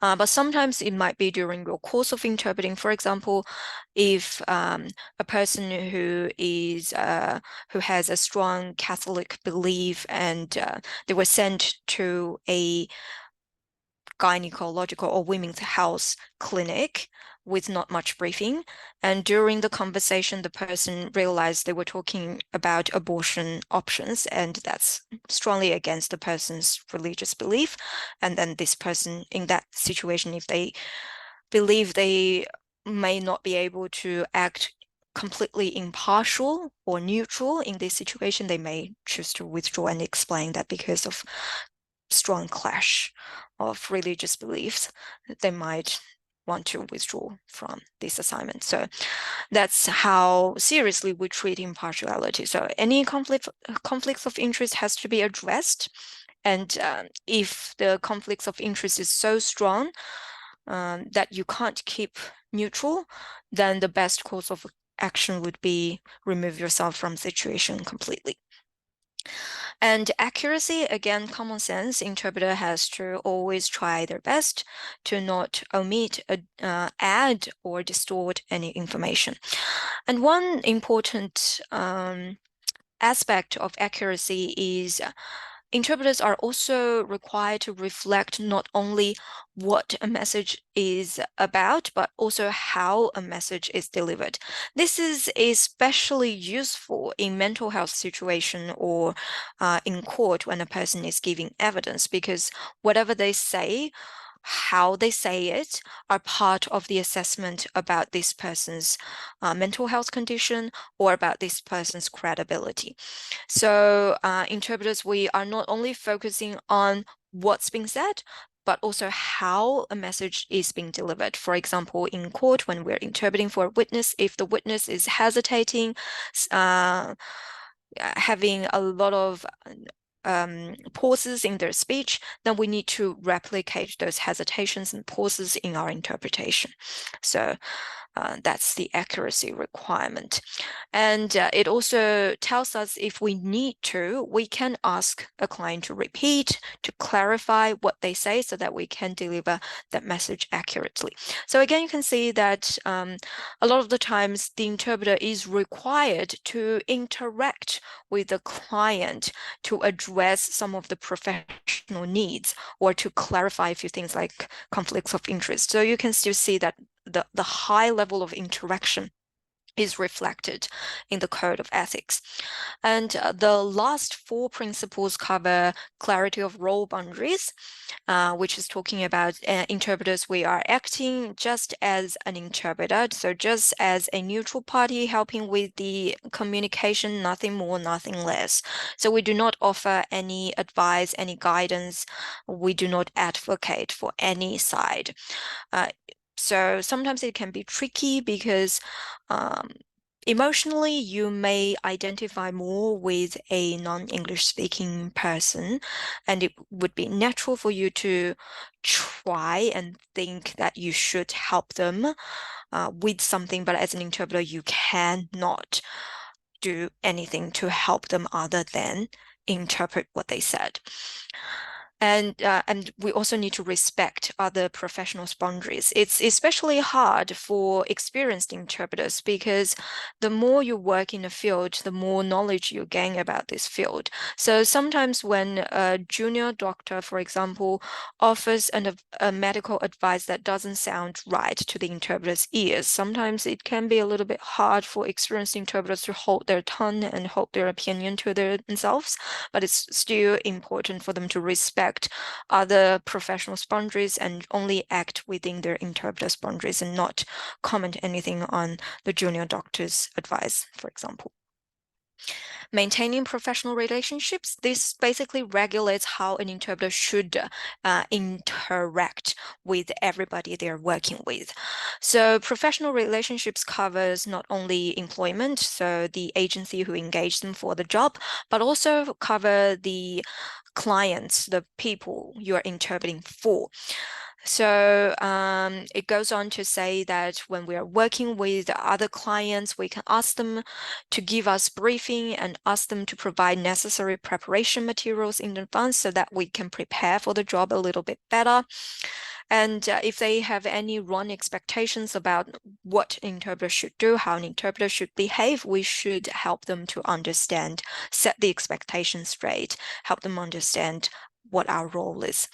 But sometimes it might be during your course of interpreting. For example, if a person who has a strong Catholic belief and they were sent to a gynecological or women's health clinic with not much briefing. And during the conversation, the person realized they were talking about abortion options, and that's strongly against the person's religious belief. And then this person in that situation, if they believe they may not be able to act completely impartial or neutral in this situation, they may choose to withdraw and explain that because of strong clash of religious beliefs, they might want to withdraw from this assignment. So that's how seriously we treat impartiality. So any conflicts of interest has to be addressed. And if the conflicts of interest is so strong that you can't keep neutral, then the best course of action would be remove yourself from situation completely. And accuracy, again, common sense, interpreter has to always try their best to not omit, add, or distort any information. And one important aspect of accuracy is interpreters are also required to reflect not only what a message is about, but also how a message is delivered. This is especially useful in mental health situation or in court when a person is giving evidence, because whatever they say, how they say it, are part of the assessment about this person's mental health condition or about this person's credibility. So interpreters, we are not only focusing on what's being said, but also how a message is being delivered. For example, in court, when we're interpreting for a witness, if the witness is hesitating, having a lot of pauses in their speech, then we need to replicate those hesitations and pauses in our interpretation. So that's the accuracy requirement. And it also tells us if we need to, we can ask a client to repeat, to clarify what they say so that we can deliver that message accurately. So again, you can see that a lot of the times the interpreter is required to interact with the client to address some of the professional needs or to clarify a few things like conflicts of interest. So you can still see that the high level of interaction is reflected in the code of ethics. And the last 4 principles cover clarity of role boundaries, which is talking about interpreters. We are acting just as an interpreter, so just as a neutral party helping with the communication, nothing more, nothing less. So we do not offer any advice, any guidance. We do not advocate for any side. So sometimes it can be tricky because emotionally you may identify more with a non-English speaking person, and it would be natural for you to try and think that you should help them with something, but as an interpreter you cannot do anything to help them other than interpret what they said. And we also need to respect other professionals' boundaries. It's especially hard for experienced interpreters because the more you work in a field, the more knowledge you gain about this field. So sometimes when a junior doctor, for example, offers a medical advice that doesn't sound right to the interpreter's ears, sometimes it can be a little bit hard for experienced interpreters to hold their tongue and hold their opinion to themselves, but it's still important for them to respect other professionals' boundaries and only act within their interpreter's boundaries and not comment anything on the junior doctor's advice, for example. Maintaining professional relationships, this basically regulates how an interpreter should interact with everybody they're working with. So professional relationships covers not only employment, so the agency who engaged them for the job, but also cover the clients, the people you're interpreting for. So it goes on to say that when we are working with other clients, we can ask them to give us briefing and ask them to provide necessary preparation materials in advance so that we can prepare for the job a little bit better. And if they have any wrong expectations about what an interpreter should do, how an interpreter should behave, we should help them to understand, set the expectations straight, help them understand what our role is.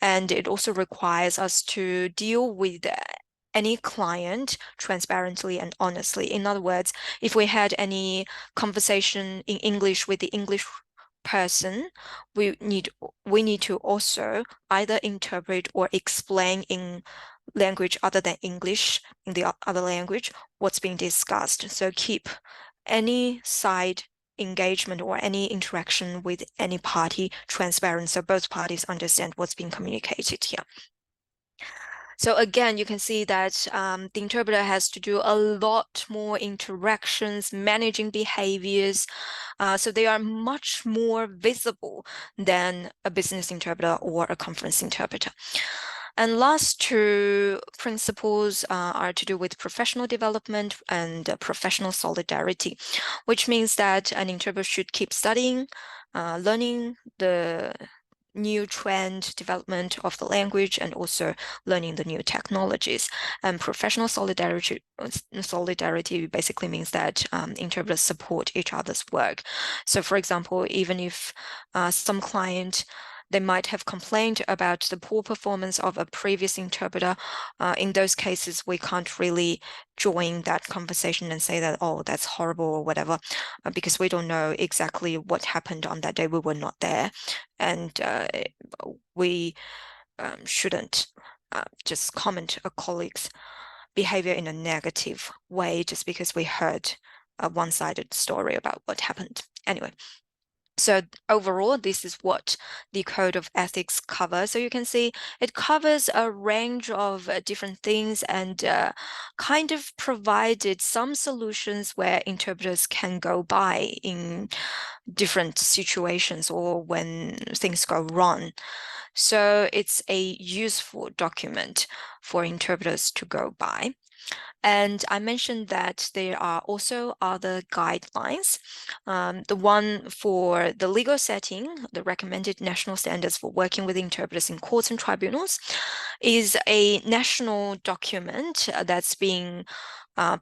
And it also requires us to deal with any client transparently and honestly. In other words, if we had any conversation in English with the English person, we need to also either interpret or explain in language other than English, in the other language, what's being discussed. So keep any side engagement or any interaction with any party transparent so both parties understand what's being communicated here. So again, you can see that the interpreter has to do a lot more interactions, managing behaviors. So they are much more visible than a business interpreter or a conference interpreter. And last 2 principles are to do with professional development and professional solidarity, which means that an interpreter should keep studying, learning the new trend development of the language and also learning the new technologies. And professional solidarity basically means that interpreters support each other's work. So for example, even if some client they might have complained about the poor performance of a previous interpreter. In those cases, we can't really join that conversation and say that, oh, that's horrible or whatever, because we don't know exactly what happened on that day. We were not there. And we shouldn't just comment a colleague's behavior in a negative way just because we heard a one-sided story about what happened. Anyway. So overall, this is what the Code of Ethics covers. So you can see it covers a range of different things and kind of provided some solutions where interpreters can go by in different situations or when things go wrong. So it's a useful document for interpreters to go by. And I mentioned that there are also other guidelines. The one for the legal setting, the recommended national standards for working with interpreters in courts and tribunals, is a national document that's being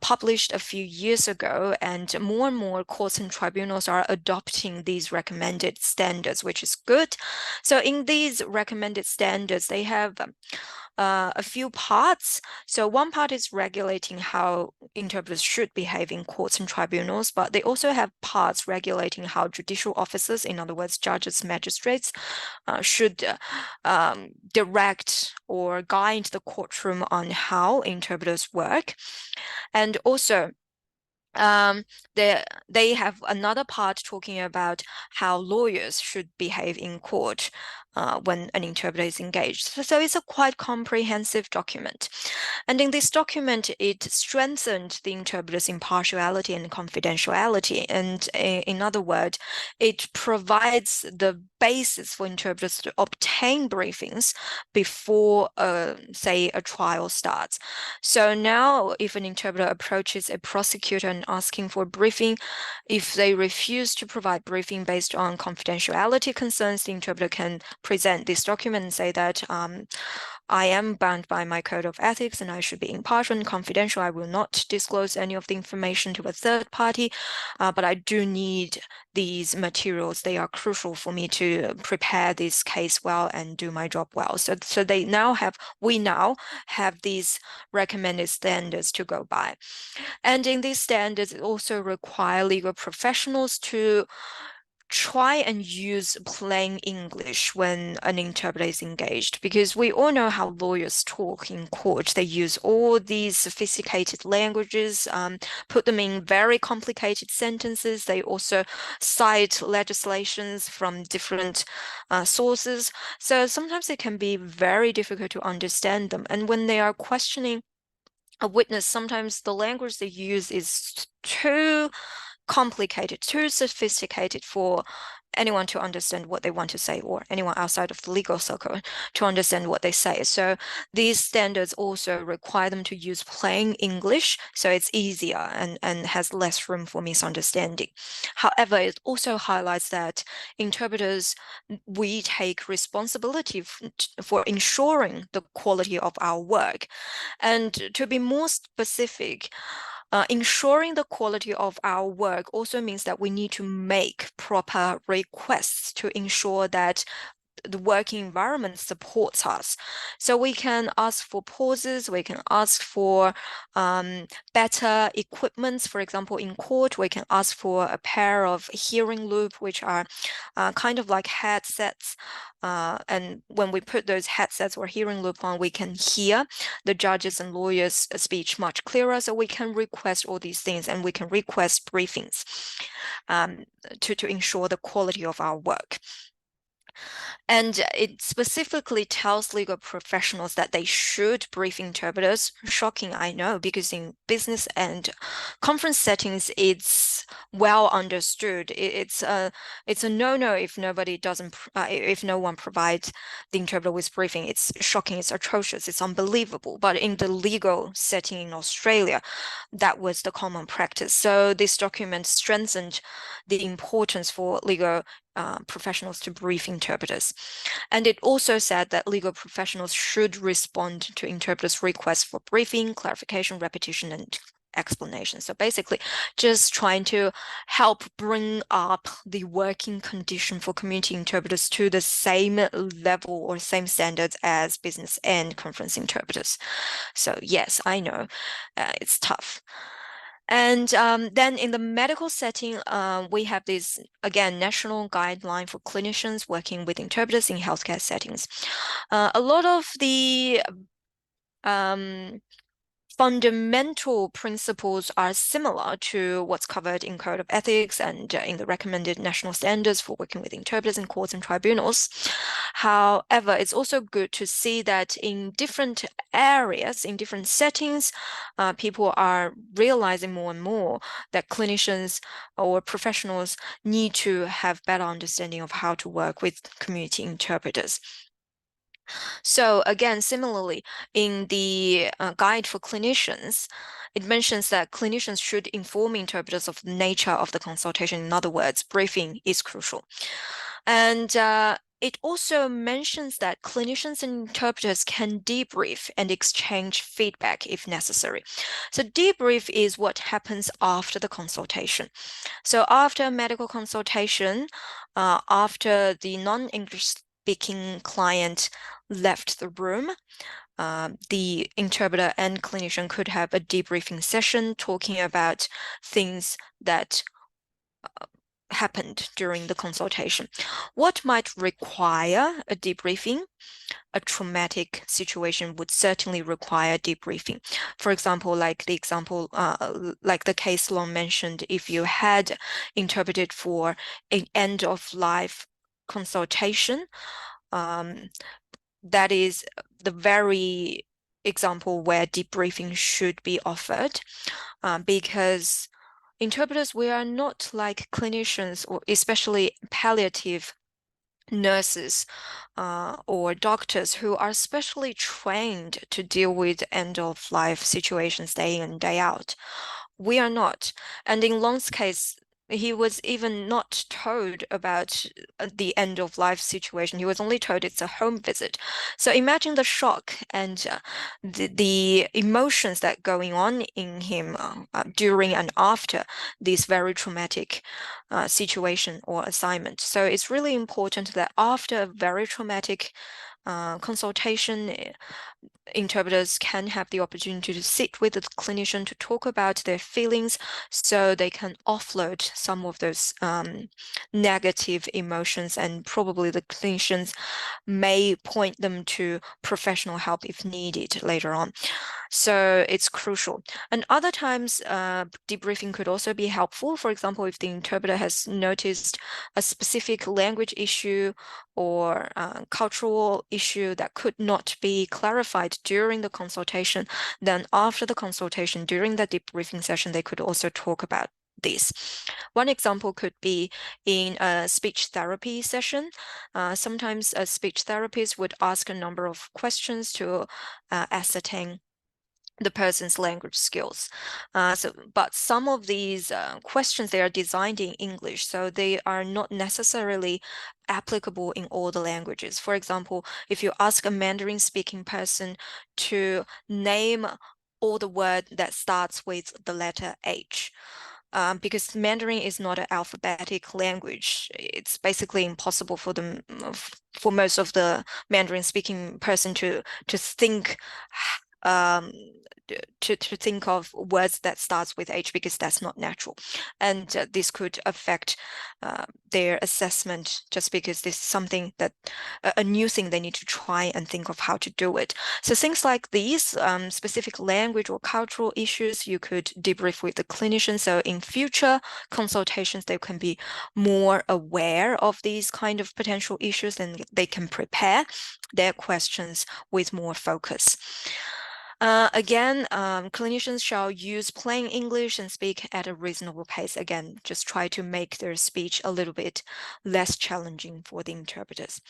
published a few years ago, and more courts and tribunals are adopting these recommended standards, which is good. So in these recommended standards, they have a few parts. So one part is regulating how interpreters should behave in courts and tribunals, but they also have parts regulating how judicial officers, in other words, judges, magistrates, should direct or guide the courtroom on how interpreters work. And also, they have another part talking about how lawyers should behave in court when an interpreter is engaged. So it's a quite comprehensive document. And in this document, it strengthened the interpreter's impartiality and confidentiality. And in other words, it provides the basis for interpreters to obtain briefings before, say, a trial starts. So now if an interpreter approaches a prosecutor and asking for a briefing, if they refuse to provide briefing based on confidentiality concerns, the interpreter can present this document and say that I am bound by my code of ethics and I should be impartial and confidential. I will not disclose any of the information to a third party, but I do need these materials. They are crucial for me to prepare this case well and do my job well. So we now have these recommended standards to go by. And in these standards, it also require legal professionals to try and use plain English when an interpreter is engaged, because we all know how lawyers talk in court. They use all these sophisticated languages, put them in very complicated sentences. They also cite legislations from different sources. So sometimes it can be very difficult to understand them. And when they are questioning a witness, sometimes the language they use is too complicated, too sophisticated for anyone to understand what they want to say, or anyone outside of the legal circle to understand what they say. So these standards also require them to use plain English, so it's easier and has less room for misunderstanding. However, it also highlights that interpreters, we take responsibility for ensuring the quality of our work. And to be more specific, ensuring the quality of our work also means that we need to make proper requests to ensure that the working environment supports us. So we can ask for pauses, we can ask for better equipments. For example, in court, we can ask for a pair of hearing loop, which are kind of like headsets. And when we put those headsets or hearing loop on, we can hear the judges and lawyers' speech much clearer. So we can request all these things, and we can request briefings to ensure the quality of our work. And it specifically tells legal professionals that they should brief interpreters. Shocking, I know, because in business and conference settings, it's well understood. It's a no-no if if no one provides the interpreter with briefing. It's shocking, it's atrocious, it's unbelievable. But in the legal setting in Australia, that was the common practice. So this document strengthened the importance for legal professionals to brief interpreters. And it also said that legal professionals should respond to interpreters' requests for briefing, clarification, repetition, and explanation. So basically, just trying to help bring up the working condition for community interpreters to the same level or same standards as business and conference interpreters. So yes, I know it's tough. And then in the medical setting, we have this, again, national guideline for clinicians working with interpreters in healthcare settings. A lot of the fundamental principles are similar to what's covered in Code of Ethics and in the recommended national standards for working with interpreters in courts and tribunals. However, it's also good to see that in different areas, in different settings, people are realizing more and more that clinicians or professionals need to have better understanding of how to work with community interpreters. So again, similarly, in the guide for clinicians, it mentions that clinicians should inform interpreters of the nature of the consultation. In other words, briefing is crucial. And it also mentions that clinicians and interpreters can debrief and exchange feedback if necessary. So debrief is what happens after the consultation. So after a medical consultation, after the non-English speaking client left the room, the interpreter and clinician could have a debriefing session talking about things that happened during the consultation. What might require a debriefing? A traumatic situation would certainly require debriefing. For example, like the case Long mentioned, if you had interpreted for an end of life consultation, that is the very example where debriefing should be offered, because interpreters, we are not like clinicians, or especially palliative nurses or doctors who are specially trained to deal with end-of-life situations day in and day out. We are not. And in Long's case, he was even not told about the end-of-life situation. He was only told it's a home visit. So imagine the shock and the emotions that going on in him during and after this very traumatic situation or assignment. So it's really important that after a very traumatic consultation, interpreters can have the opportunity to sit with the clinician to talk about their feelings so they can offload some of those negative emotions, and probably the clinicians may point them to professional help if needed later on. So it's crucial. And other times, debriefing could also be helpful. For example, if the interpreter has noticed a specific language issue or cultural issue that could not be clarified during the consultation, then after the consultation, during the debriefing session, they could also talk about this. One example could be in a speech therapy session. Sometimes a speech therapist would ask a number of questions to ascertain the person's language skills. But some of these questions, they are designed in English, so they are not necessarily applicable in all the languages. For example, if you ask a Mandarin speaking person to name all the word that starts with the letter H, because Mandarin is not an alphabetic language, it's basically impossible for them, for most of the Mandarin speaking person to think to think of words that starts with H, because that's not natural. And this could affect their assessment, just because this is something that a new thing they need to try and think of how to do it. So things like these, specific language or cultural issues, you could debrief with the clinician. So in future consultations, they can be more aware of these kind of potential issues, and they can prepare their questions with more focus. Again, clinicians shall use plain English and speak at a reasonable pace. Again, just try to make their speech a little bit less challenging for the interpreters.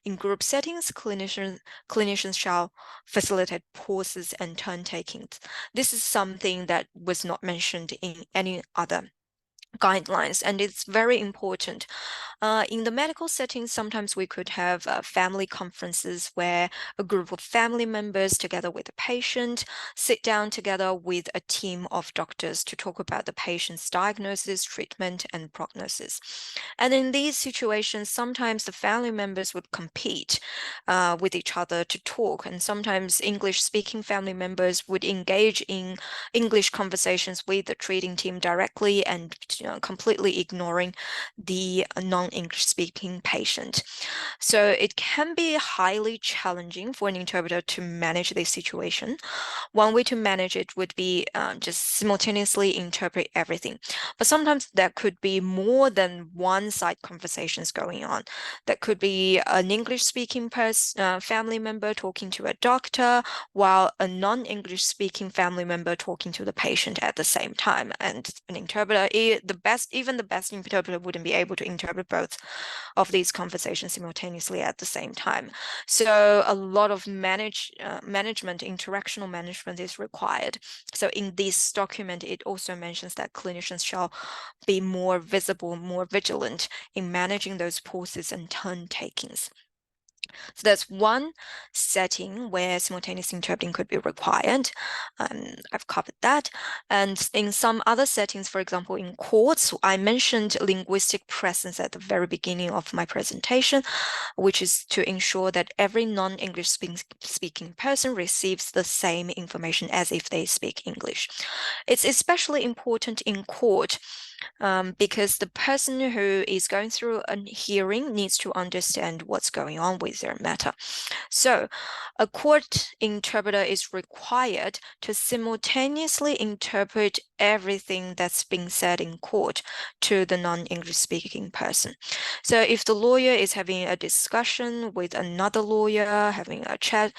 In group settings, clinicians shall facilitate pauses and turn takings. This is something that was not mentioned in any other guidelines, and it's very important. In the medical setting, sometimes we could have family conferences where a group of family members together with a patient sit down together with a team of doctors to talk about the patient's diagnosis, treatment, and prognosis. And in these situations, sometimes the family members would compete with each other to talk, and sometimes English-speaking family members would engage in English conversations with the treating team directly and completely ignoring the non-English speaking patient. So it can be highly challenging for an interpreter to manage this situation. One way to manage it would be just simultaneously interpret everything. But sometimes there could be more than one side conversations going on. That could be an English speaking family member talking to a doctor, while a non-English speaking family member talking to the patient at the same time. And an interpreter, even the best interpreter wouldn't be able to interpret both of these conversations simultaneously at the same time. So a lot of management, interactional management is required. So in this document, it also mentions that clinicians shall be more visible, more vigilant in managing those pauses and turn takings. So that's one setting where simultaneous interpreting could be required. I've covered that. And in some other settings, for example, in courts, I mentioned linguistic presence at the very beginning of my presentation, which is to ensure that every non-English speaking person receives the same information as if they speak English. It's especially important in court because the person who is going through a hearing needs to understand what's going on with their matter. So a court interpreter is required to simultaneously interpret everything that's being said in court to the non-English speaking person. So if the lawyer is having a discussion with another lawyer, having a chat,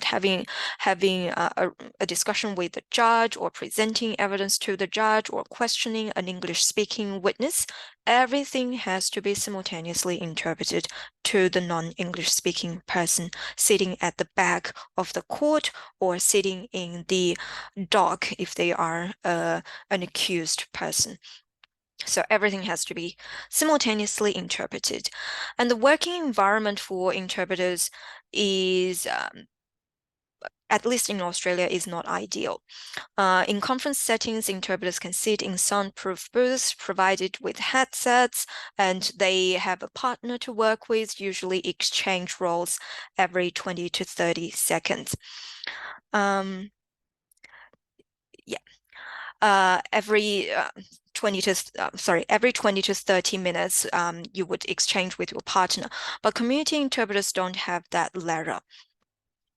having a discussion with the judge, or presenting evidence to the judge, or questioning an English speaking witness, everything has to be simultaneously interpreted to the non-English speaking person sitting at the back of the court or sitting in the dock if they are an accused person. So everything has to be simultaneously interpreted. And the working environment for interpreters is, at least in Australia, is not ideal. In conference settings, interpreters can sit in soundproof booths provided with headsets, and they have a partner to work with, usually exchange roles every 20 to 30 seconds. Every 20 to 30 minutes, you would exchange with your partner. But community interpreters don't have that leisure.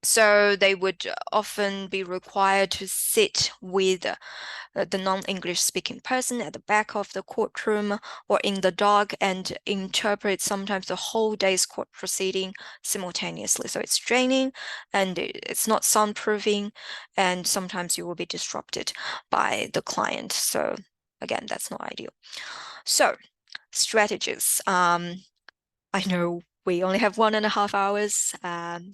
So they would often be required to sit with the non-English speaking person at the back of the courtroom or in the dock and interpret sometimes the whole day's court proceeding simultaneously. So it's draining and it's not soundproofing, and sometimes you will be disrupted by the client. So again, that's not ideal. So strategies. I know we only have 1.5 hours,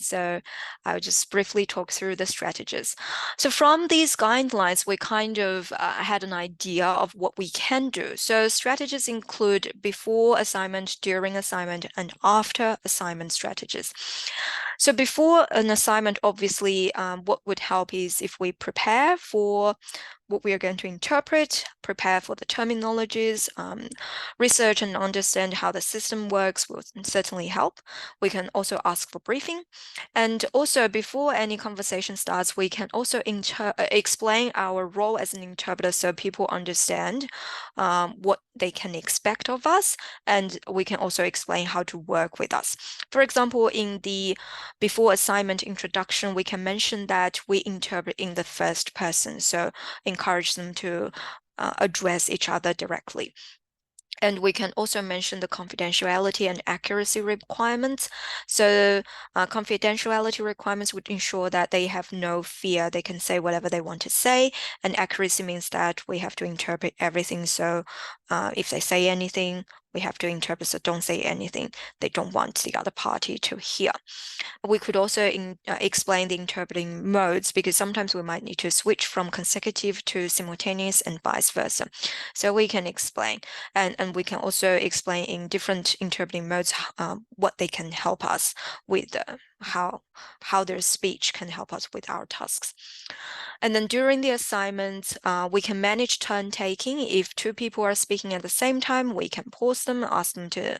so I'll just briefly talk through the strategies. So from these guidelines, we kind of had an idea of what we can do. So strategies include before assignment, during assignment, and after assignment strategies. So before an assignment, obviously, what would help is if we prepare for what we are going to interpret, prepare for the terminologies, research and understand how the system works will certainly help. We can also ask for briefing. And also before any conversation starts, we can also explain our role as an interpreter so people understand what they can expect of us. And we can also explain how to work with us. For example, in the before assignment introduction, we can mention that we interpret in the first person. So encourage them to address each other directly. And we can also mention the confidentiality and accuracy requirements. So confidentiality requirements would ensure that they have no fear. They can say whatever they want to say. And accuracy means that we have to interpret everything. So if they say anything, we have to interpret. So don't say anything they don't want the other party to hear. We could also explain the interpreting modes, because sometimes we might need to switch from consecutive to simultaneous and vice versa. So we can explain, and we can also explain in different interpreting modes what they can help us with, how their speech can help us with our tasks. And then during the assignment, we can manage turn taking. If two people are speaking at the same time, we can pause them, ask them to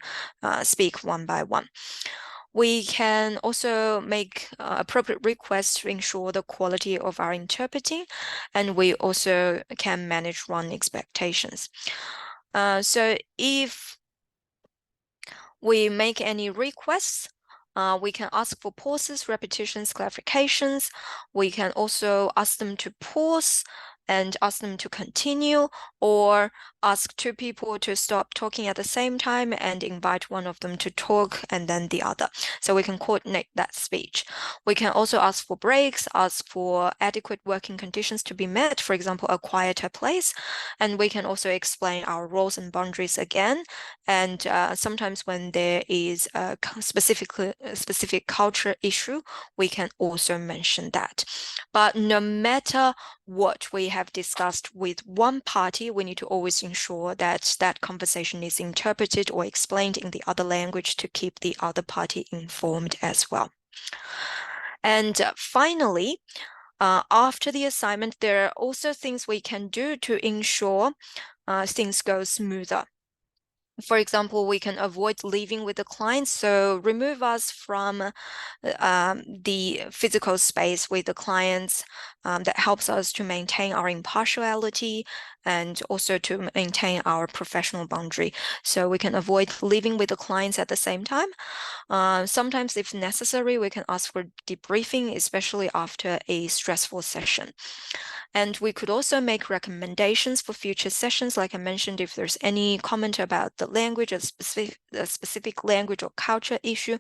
speak one by one. We can also make appropriate requests to ensure the quality of our interpreting, and we also can manage run expectations. So if we make any requests, we can ask for pauses, repetitions, clarifications. We can also ask them to pause and ask them to continue, or ask two people to stop talking at the same time and invite one of them to talk and then the other. So we can coordinate that speech. We can also ask for breaks, ask for adequate working conditions to be met, for example, a quieter place. And we can also explain our roles and boundaries again. And sometimes when there is a specific culture issue, we can also mention that. But no matter what we have discussed with one party, we need to always ensure that that conversation is interpreted or explained in the other language to keep the other party informed as well. And finally, after the assignment, there are also things we can do to ensure things go smoother. For example, we can avoid leaving with the client, so remove us from the physical space with the clients. That helps us to maintain our impartiality and also to maintain our professional boundary. So we can avoid leaving with the clients at the same time. Sometimes, if necessary, we can ask for debriefing, especially after a stressful session. And we could also make recommendations for future sessions. Like I mentioned, if there's any comment about the language, a specific language or culture issue,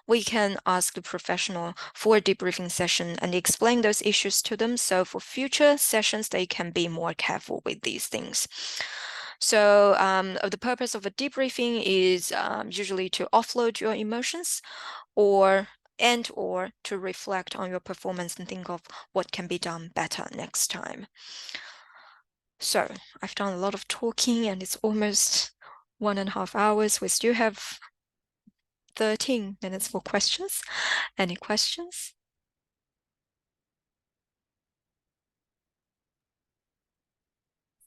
we can ask the professional for a debriefing session and explain those issues to them. So for future sessions, they can be more careful with these things. So the purpose of a debriefing is usually to offload your emotions, or to reflect on your performance and think of what can be done better next time. So I've done a lot of talking and it's almost 1.5 hours. We still have 13 minutes for questions. Any questions?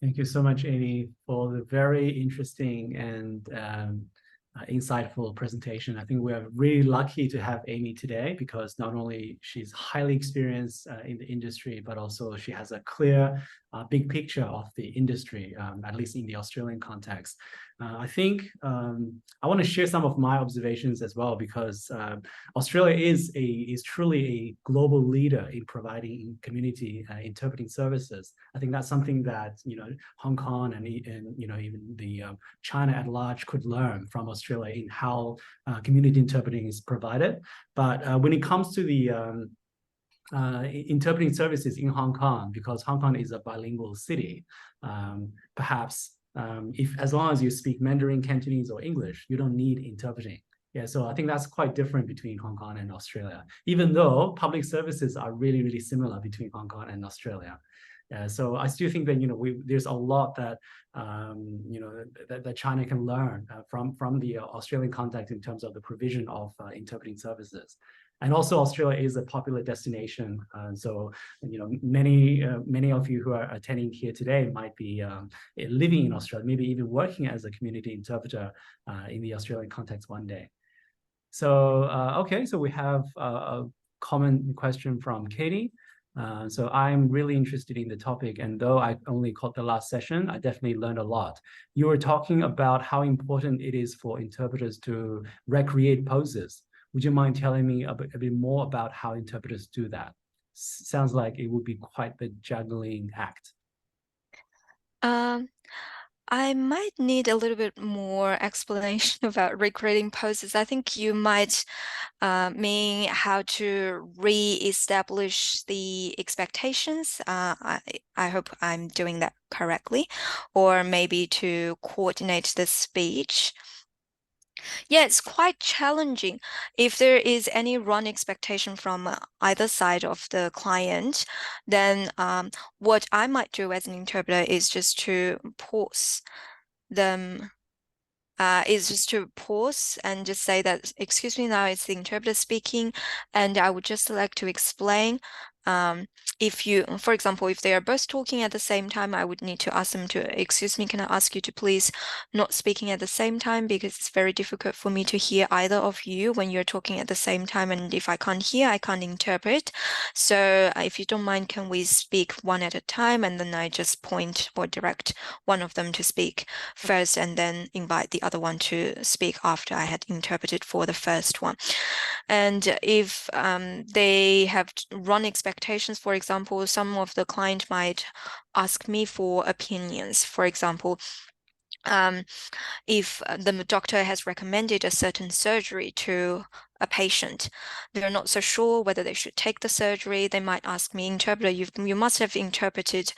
Thank you so much, Amy, for the very interesting and insightful presentation. I think we are really lucky to have Amy today, because not only she's highly experienced in the industry, but also she has a clear, big picture of the industry, at least in the Australian context. I think I want to share some of my observations as well, because Australia is truly a global leader in providing community interpreting services. I think that's something that Hong Kong and even the China at large could learn from Australia in how community interpreting is provided. But when it comes to the interpreting services in Hong Kong, because Hong Kong is a bilingual city, perhaps if as long as you speak Mandarin, Cantonese, or English, you don't need interpreting. Yeah, so I think that's quite different between Hong Kong and Australia, even though public services are really, really similar between Hong Kong and Australia. So I still think that there's a lot that that China can learn from the Australian context in terms of the provision of interpreting services. And also, Australia is a popular destination. So, many of you who are attending here today might be living in Australia, maybe even working as a community interpreter in the Australian context one day. So, okay, so we have a common question from Katie. So I'm really interested in the topic, and though I only caught the last session, I definitely learned a lot. You were talking about how important it is for interpreters to recreate poses. Would you mind telling me a bit more about how interpreters do that? Sounds like it would be quite the juggling act. I might need a little bit more explanation about recreating poses. I think you might mean how to re-establish the expectations. I hope I'm doing that correctly, or maybe to coordinate the speech. Yeah, it's quite challenging. If there is any wrong expectation from either side of the client, then what I might do as an interpreter is just to pause them is just to pause and just say that, excuse me, now it's the interpreter speaking, and I would just like to explain. If you, for example, if they are both talking at the same time, I would need to ask them to, excuse me, can I ask you to please not speaking at the same time, because it's very difficult for me to hear either of you when you're talking at the same time, and if I can't hear, I can't interpret. So if you don't mind, can we speak one at a time, and then I just point or direct one of them to speak first, and then invite the other one to speak after I had interpreted for the first one. And if they have wrong expectations, for example, some of the client might ask me for opinions. For example, if the doctor has recommended a certain surgery to a patient, they're not so sure whether they should take the surgery. They might ask me, interpreter, you must have interpreted,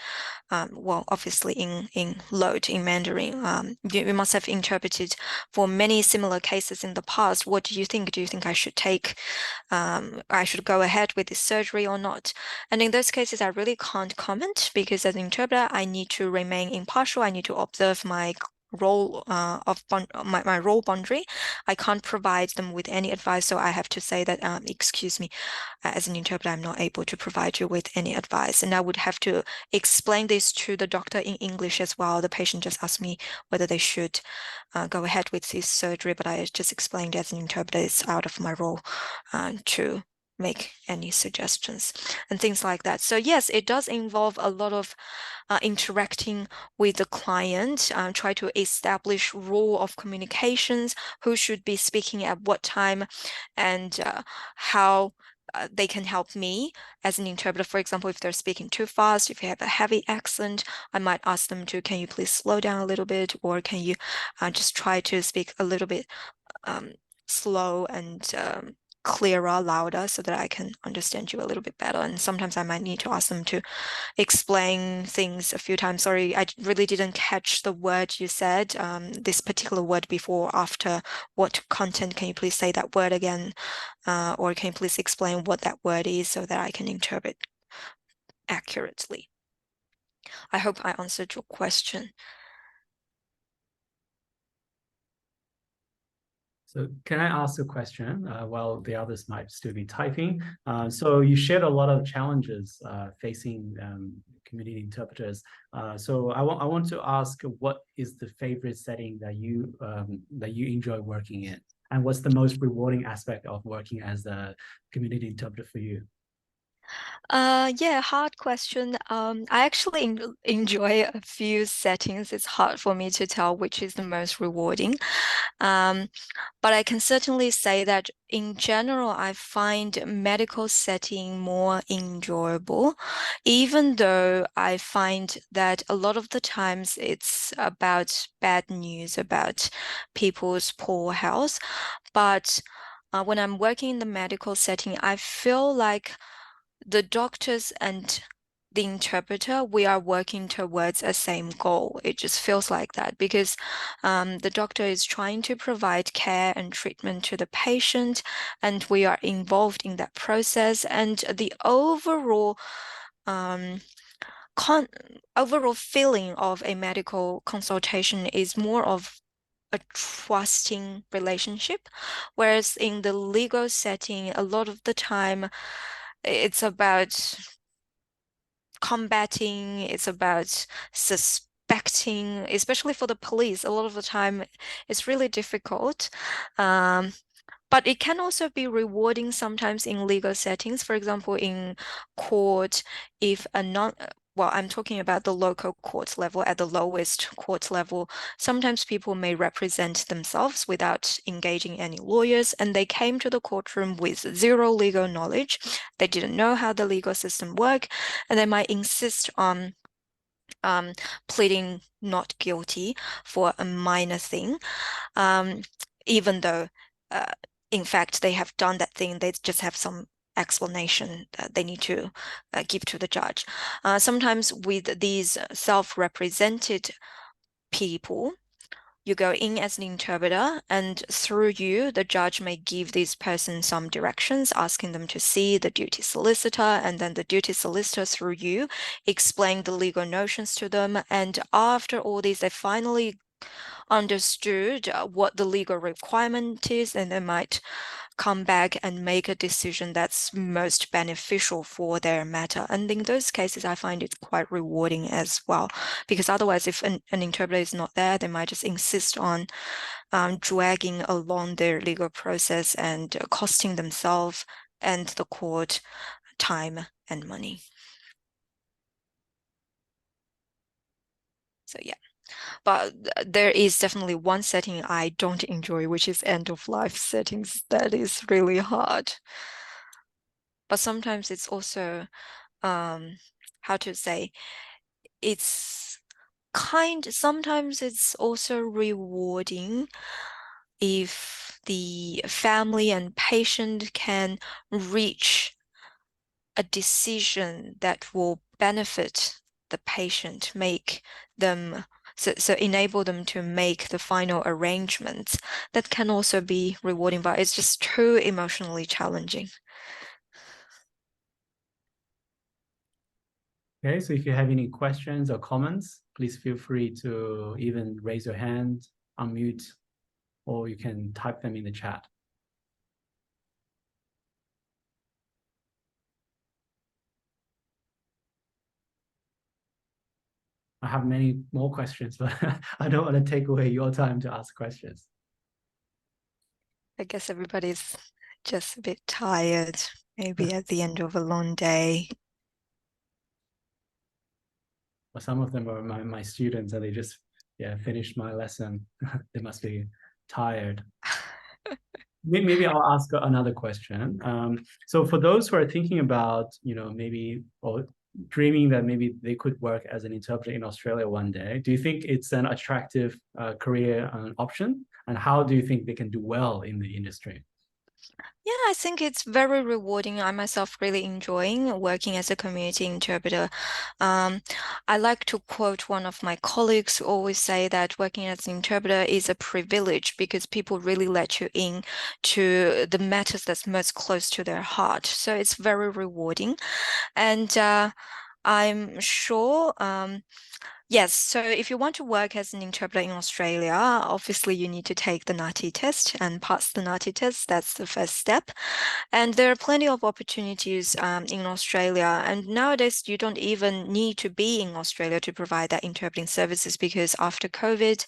well, obviously in Mandarin, you must have interpreted for many similar cases in the past. What do you think? Do you think I should I should go ahead with this surgery or not? And in those cases, I really can't comment, because as an interpreter, I need to remain impartial. I need to observe my role of my role boundary. I can't provide them with any advice, so I have to say that excuse me, as an interpreter, I'm not able to provide you with any advice, and I would have to explain this to the doctor in English as well. The patient just asked me whether they should go ahead with this surgery, but I just explained as an interpreter it's out of my role to make any suggestions and things like that. So yes, it does involve a lot of interacting with the client, try to establish rule of communications, who should be speaking at what time, and how they can help me as an interpreter. For example, if they're speaking too fast, if you have a heavy accent, I might ask them to, can you please slow down a little bit, or can you just try to speak a little bit slow and clearer, louder, so that I can understand you a little bit better. And sometimes I might need to ask them to explain things a few times. Sorry, I really didn't catch the word you said, this particular word before, after, what content, can you please say that word again? Or can you please explain what that word is so that I can interpret accurately? I hope I answered your question. So can I ask a question while the others might still be typing? So you shared a lot of challenges facing community interpreters. So I want to ask, what is the favorite setting that you enjoy working in? And what's the most rewarding aspect of working as a community interpreter for you? Yeah, hard question. I actually enjoy a few settings. It's hard for me to tell which is the most rewarding. But I can certainly say that in general, I find medical setting more enjoyable, even though I find that a lot of the times it's about bad news about people's poor health. But when I'm working in the medical setting, I feel like the doctors and the interpreter, we are working towards a same goal. It just feels like that, because the doctor is trying to provide care and treatment to the patient, and we are involved in that process. And the um, overall feeling of a medical consultation is more of a trusting relationship, whereas in the legal setting, a lot of the time it's about combating, it's about suspecting, especially for the police. A lot of the time, it's really difficult. But it can also be rewarding sometimes in legal settings. For example, in court, if a non well, I'm talking about the local court level, at the lowest court level. Sometimes people may represent themselves without engaging any lawyers, and they came to the courtroom with zero legal knowledge. They didn't know how the legal system worked, and they might insist on pleading not guilty for a minor thing, even though in fact they have done that thing, they just have some explanation that they need to give to the judge. Sometimes with these self-represented people, you go in as an interpreter, and through you, the judge may give this person some directions, asking them to see the duty solicitor, and then the duty solicitor, through you, explain the legal notions to them. And after all this, they finally understood what the legal requirement is, and they might come back and make a decision that's most beneficial for their matter. And in those cases, I find it quite rewarding as well, because otherwise, if an interpreter is not there, they might just insist on dragging along their legal process and costing themselves and the court time and money. So yeah. But there is definitely one setting I don't enjoy, which is end of life settings. That is really hard. But sometimes it's also, how to say, sometimes it's also rewarding if the family and patient can reach a decision that will benefit the patient, so enable them to make the final arrangements. That can also be rewarding, but it's just too emotionally challenging. Okay, so if you have any questions or comments, please feel free to even raise your hand, unmute, or you can type them in the chat. I have many more questions, but I don't want to take away your time to ask questions. I guess everybody's just a bit tired, maybe at the end of a long day. Well, some of them are my students, and they just finished my lesson. They must be tired. Maybe I'll ask another question. So for those who are thinking about, maybe or dreaming that maybe they could work as an interpreter in Australia one day, do you think it's an attractive career option? And how do you think they can do well in the industry? Yeah, I think it's very rewarding. I myself really enjoying working as a community interpreter. I like to quote one of my colleagues who always say that working as an interpreter is a privilege because people really let you in to the matters that's most close to their heart. So it's very rewarding. And I'm sure yes, so if you want to work as an interpreter in Australia, obviously you need to take the NATI test and pass the NATI test. That's the first step. And there are plenty of opportunities in Australia. And nowadays, you don't even need to be in Australia to provide that interpreting services because after COVID,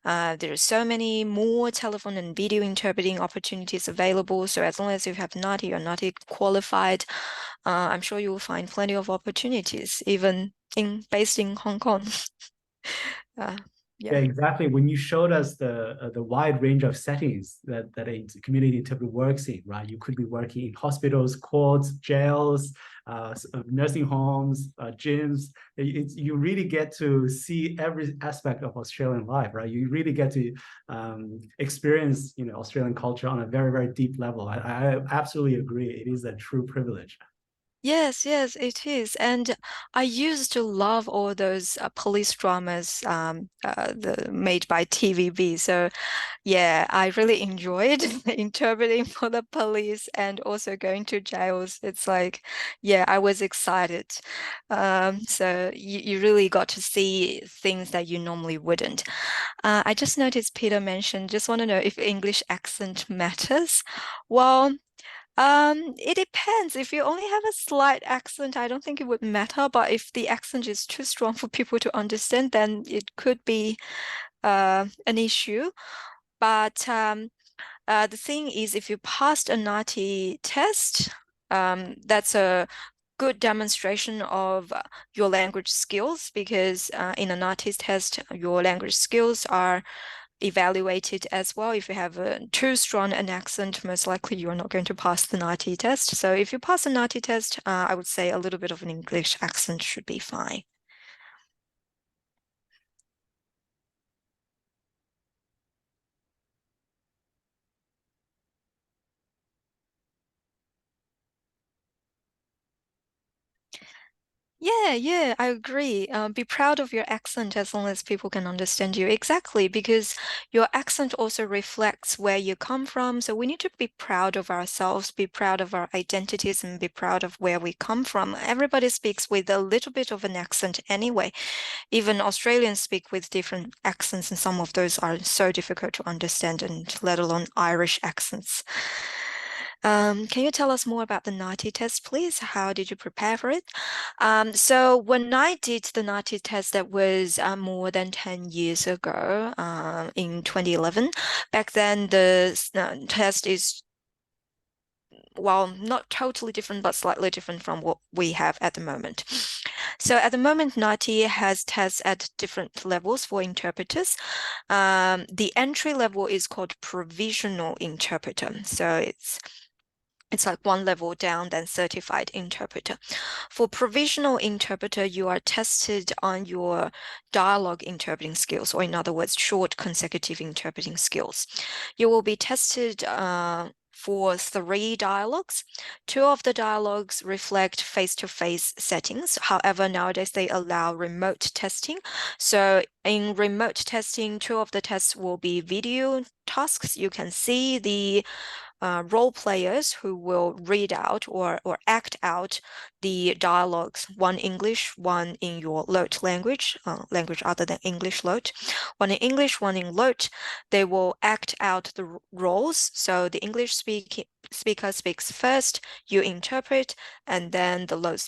there are so many more telephone and video interpreting opportunities available. So as long as you have NATI or NATI qualified, I'm sure you will find plenty of opportunities, even based in Hong Kong. Yeah, Yeah. exactly. When you showed us the wide range of settings that a community interpreter works in, right? You could be working in hospitals, courts, jails, nursing homes, gyms. You really get to see every aspect of Australian life, right? You really get to experience, Australian culture on a very, very deep level. I absolutely agree. It is a true privilege. Yes, yes, it is. And I used to love all those police dramas made by TVB. So yeah, I really enjoyed interpreting for the police and also going to jails. It's like, yeah, I was excited. So you really got to see things that you normally wouldn't. I just noticed Peter mentioned, just want to know if English accent matters. Well, it depends. If you only have a slight accent, I don't think it would matter. But if the accent is too strong for people to understand, then it could be an issue. But the thing is, if you passed a NATI test, that's a good demonstration of your language skills because in a NATI test, your language skills are evaluated as well. If you have too strong an accent, most likely you're not going to pass the NATI test. So if you pass the NATI test, I would say a little bit of an English accent should be fine. Yeah, I agree. Be proud of your accent as long as people can understand you. Exactly, because your accent also reflects where you come from. So we need to be proud of ourselves, be proud of our identities, and be proud of where we come from. Everybody speaks with a little bit of an accent anyway. Even Australians speak with different accents, and some of those are so difficult to understand, and let alone Irish accents. Can you tell us more about the NATI test, please? How did you prepare for it? So when I did the NATI test, that was more than 10 years ago, in 2011. Back then, the test is, well, not totally different, but slightly different from what we have at the moment. So at the moment, NATI has tests at different levels for interpreters. The entry level is called provisional interpreter. So it's like one level down than certified interpreter. For provisional interpreter, you are tested on your dialogue interpreting skills, or in other words, short consecutive interpreting skills. You will be tested for 3 dialogues. 2 of the dialogues reflect face-to-face settings. However, nowadays they allow remote testing. So in remote testing, 2 of the tests will be video tasks. You can see the role players who will read out or act out the dialogues, one English, one in your Lot language, language other than English Lot. One in English, one in Lot. They will act out the roles. So the English speaker speaks first, you interpret, and then the Lot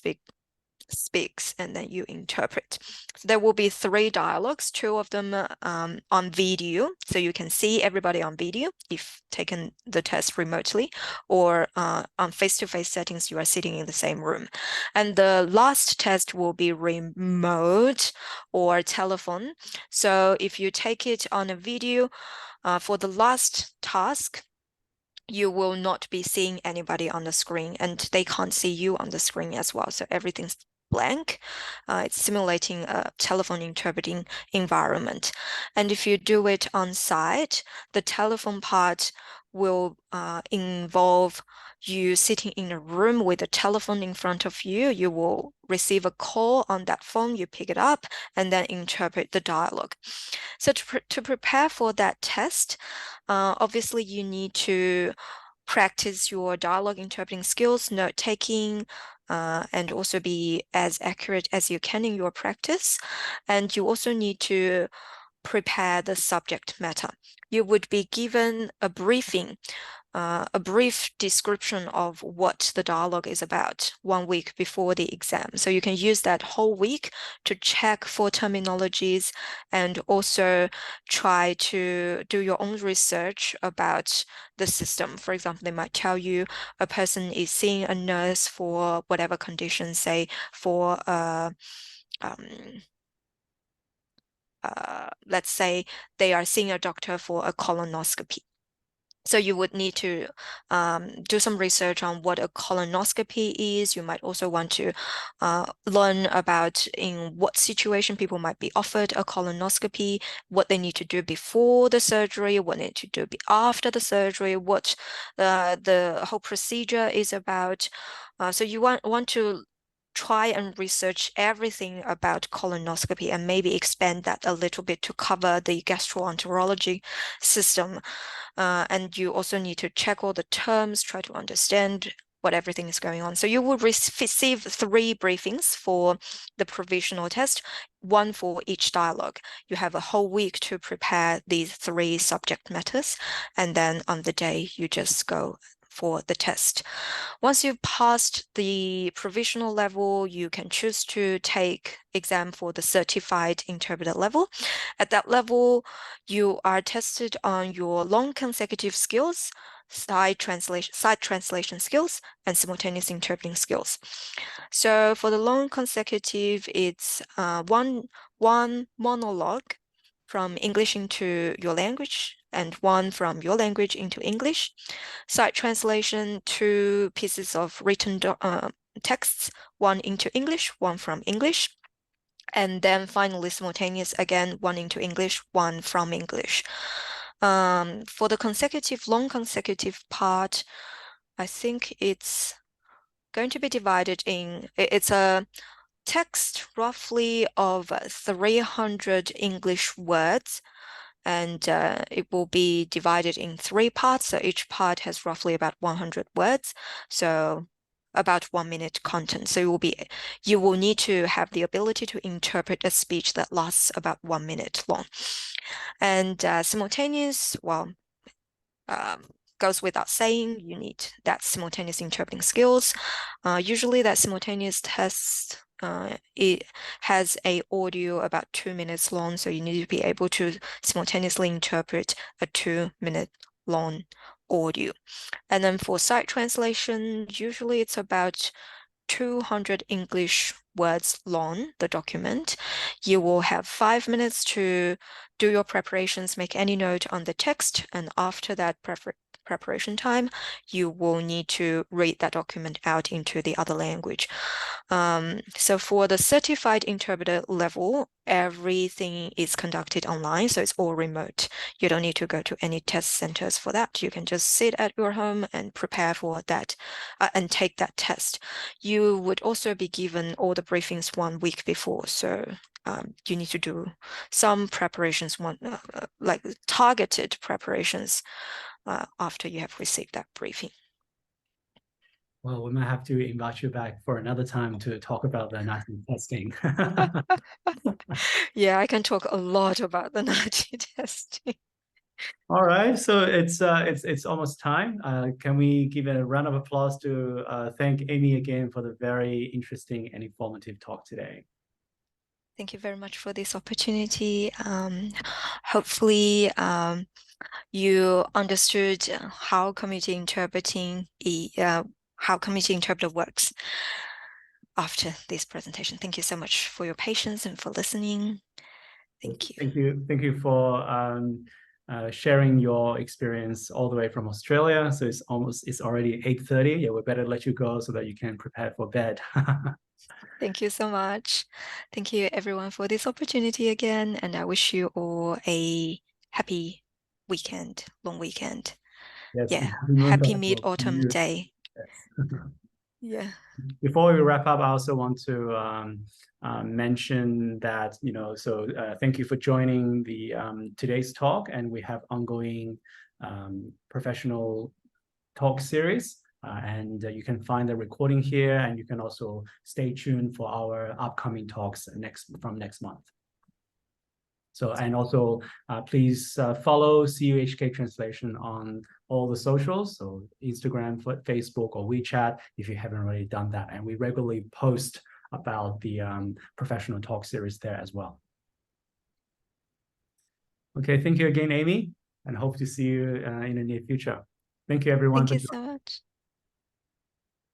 speaks and then you interpret. So there will be 3 dialogues, 2 of them on video, so you can see everybody on video if taken the test remotely, or on face-to-face settings, you are sitting in the same room. And the last test will be remote or telephone. So if you take it on a video, for the last task, you will not be seeing anybody on the screen, and they can't see you on the screen as well. So everything's blank. It's simulating a telephone interpreting environment. And if you do it on site, the telephone part will involve you sitting in a room with a telephone in front of you. You will receive a call on that phone, you pick it up, and then interpret the dialogue. So to prepare for that test, obviously you need to practice your dialogue interpreting skills, note taking, and also be as accurate as you can in your practice. And you also need to prepare the subject matter. You would be given a briefing, a brief description of what the dialogue is about 1 week before the exam. So you can use that whole week to check for terminologies and also try to do your own research about the system. For example, they might tell you a person is seeing a nurse for whatever condition, say for let's say they are seeing a doctor for a colonoscopy. So you would need to do some research on what a colonoscopy is. You might also want to learn about in what situation people might be offered a colonoscopy, what they need to do before the surgery, what they need to do after the surgery, what the whole procedure is about. So you want to try and research everything about colonoscopy and maybe expand that a little bit to cover the gastroenterology system. And you also need to check all the terms, try to understand what everything is going on. So you will receive 3 briefings for the provisional test, 1 for each dialogue. You have a whole week to prepare these 3 subject matters, and then on the day you just go for the test. Once you've passed the provisional level, you can choose to take exam for the certified interpreter level. At that level, you are tested on your long consecutive skills, side translation skills, and simultaneous interpreting skills. So for the long consecutive, it's one monologue from English into your language and one from your language into English. Side translation, 2 pieces of written texts, one into English, one from English. And then finally simultaneous, again, one into English, one from English. For the long consecutive part, I think it's going to be divided in, it's a text roughly of 300 English words, and it will be divided in 3 parts. So each part has roughly about 100 words. So about 1 minute content. So you will need to have the ability to interpret a speech that lasts about 1 minute long. And simultaneous, well, goes without saying, you need that simultaneous interpreting skills. Usually that simultaneous test, it has a audio about 2 minutes long, so you need to be able to simultaneously interpret a 2-minute long audio. And then for sight translation, usually it's about 200 English words long, the document. You will have 5 minutes to do your preparations, make any note on the text, and after that preparation time, you will need to read that document out into the other language. So for the certified interpreter level, everything is conducted online, so it's all remote. You don't need to go to any test centers for that. You can just sit at your home and prepare for that and take that test. You would also be given all the briefings 1 week before, so you need to do some preparations, like targeted preparations after you have received that briefing. Well, we might have to invite you back for another time to talk about the NATI testing. Yeah, I can talk a lot about the NATI testing. All right, so it's almost time. Can we give a round of applause to thank Amy again for the very interesting and informative talk today. Thank you very much for this opportunity. Hopefully, you understood how community interpreter works after this presentation. Thank you so much for your patience and for listening. Thank you. Thank you for sharing your experience all the way from Australia. So it's already 8:30. Yeah, we better let you go so that you can prepare for bed. Thank you so much. Thank you everyone for this opportunity again, and I wish you all a happy weekend, long weekend. Yes, Yeah, happy happy Mid-Autumn Day. Yes. Yeah. Before we wrap up, I also want to mention that, thank you for joining the today's talk, and we have ongoing professional talk series. And you can find the recording here, and you can also stay tuned for our upcoming talks from next month. So, and also please follow CUHK Translation on all the socials, so Instagram, Facebook, or WeChat, if you haven't already done that. And we regularly post about the professional talk series there as well. Okay, thank you again, Amy, and hope to see you in the near future. Thank you, everyone. Thank you so much.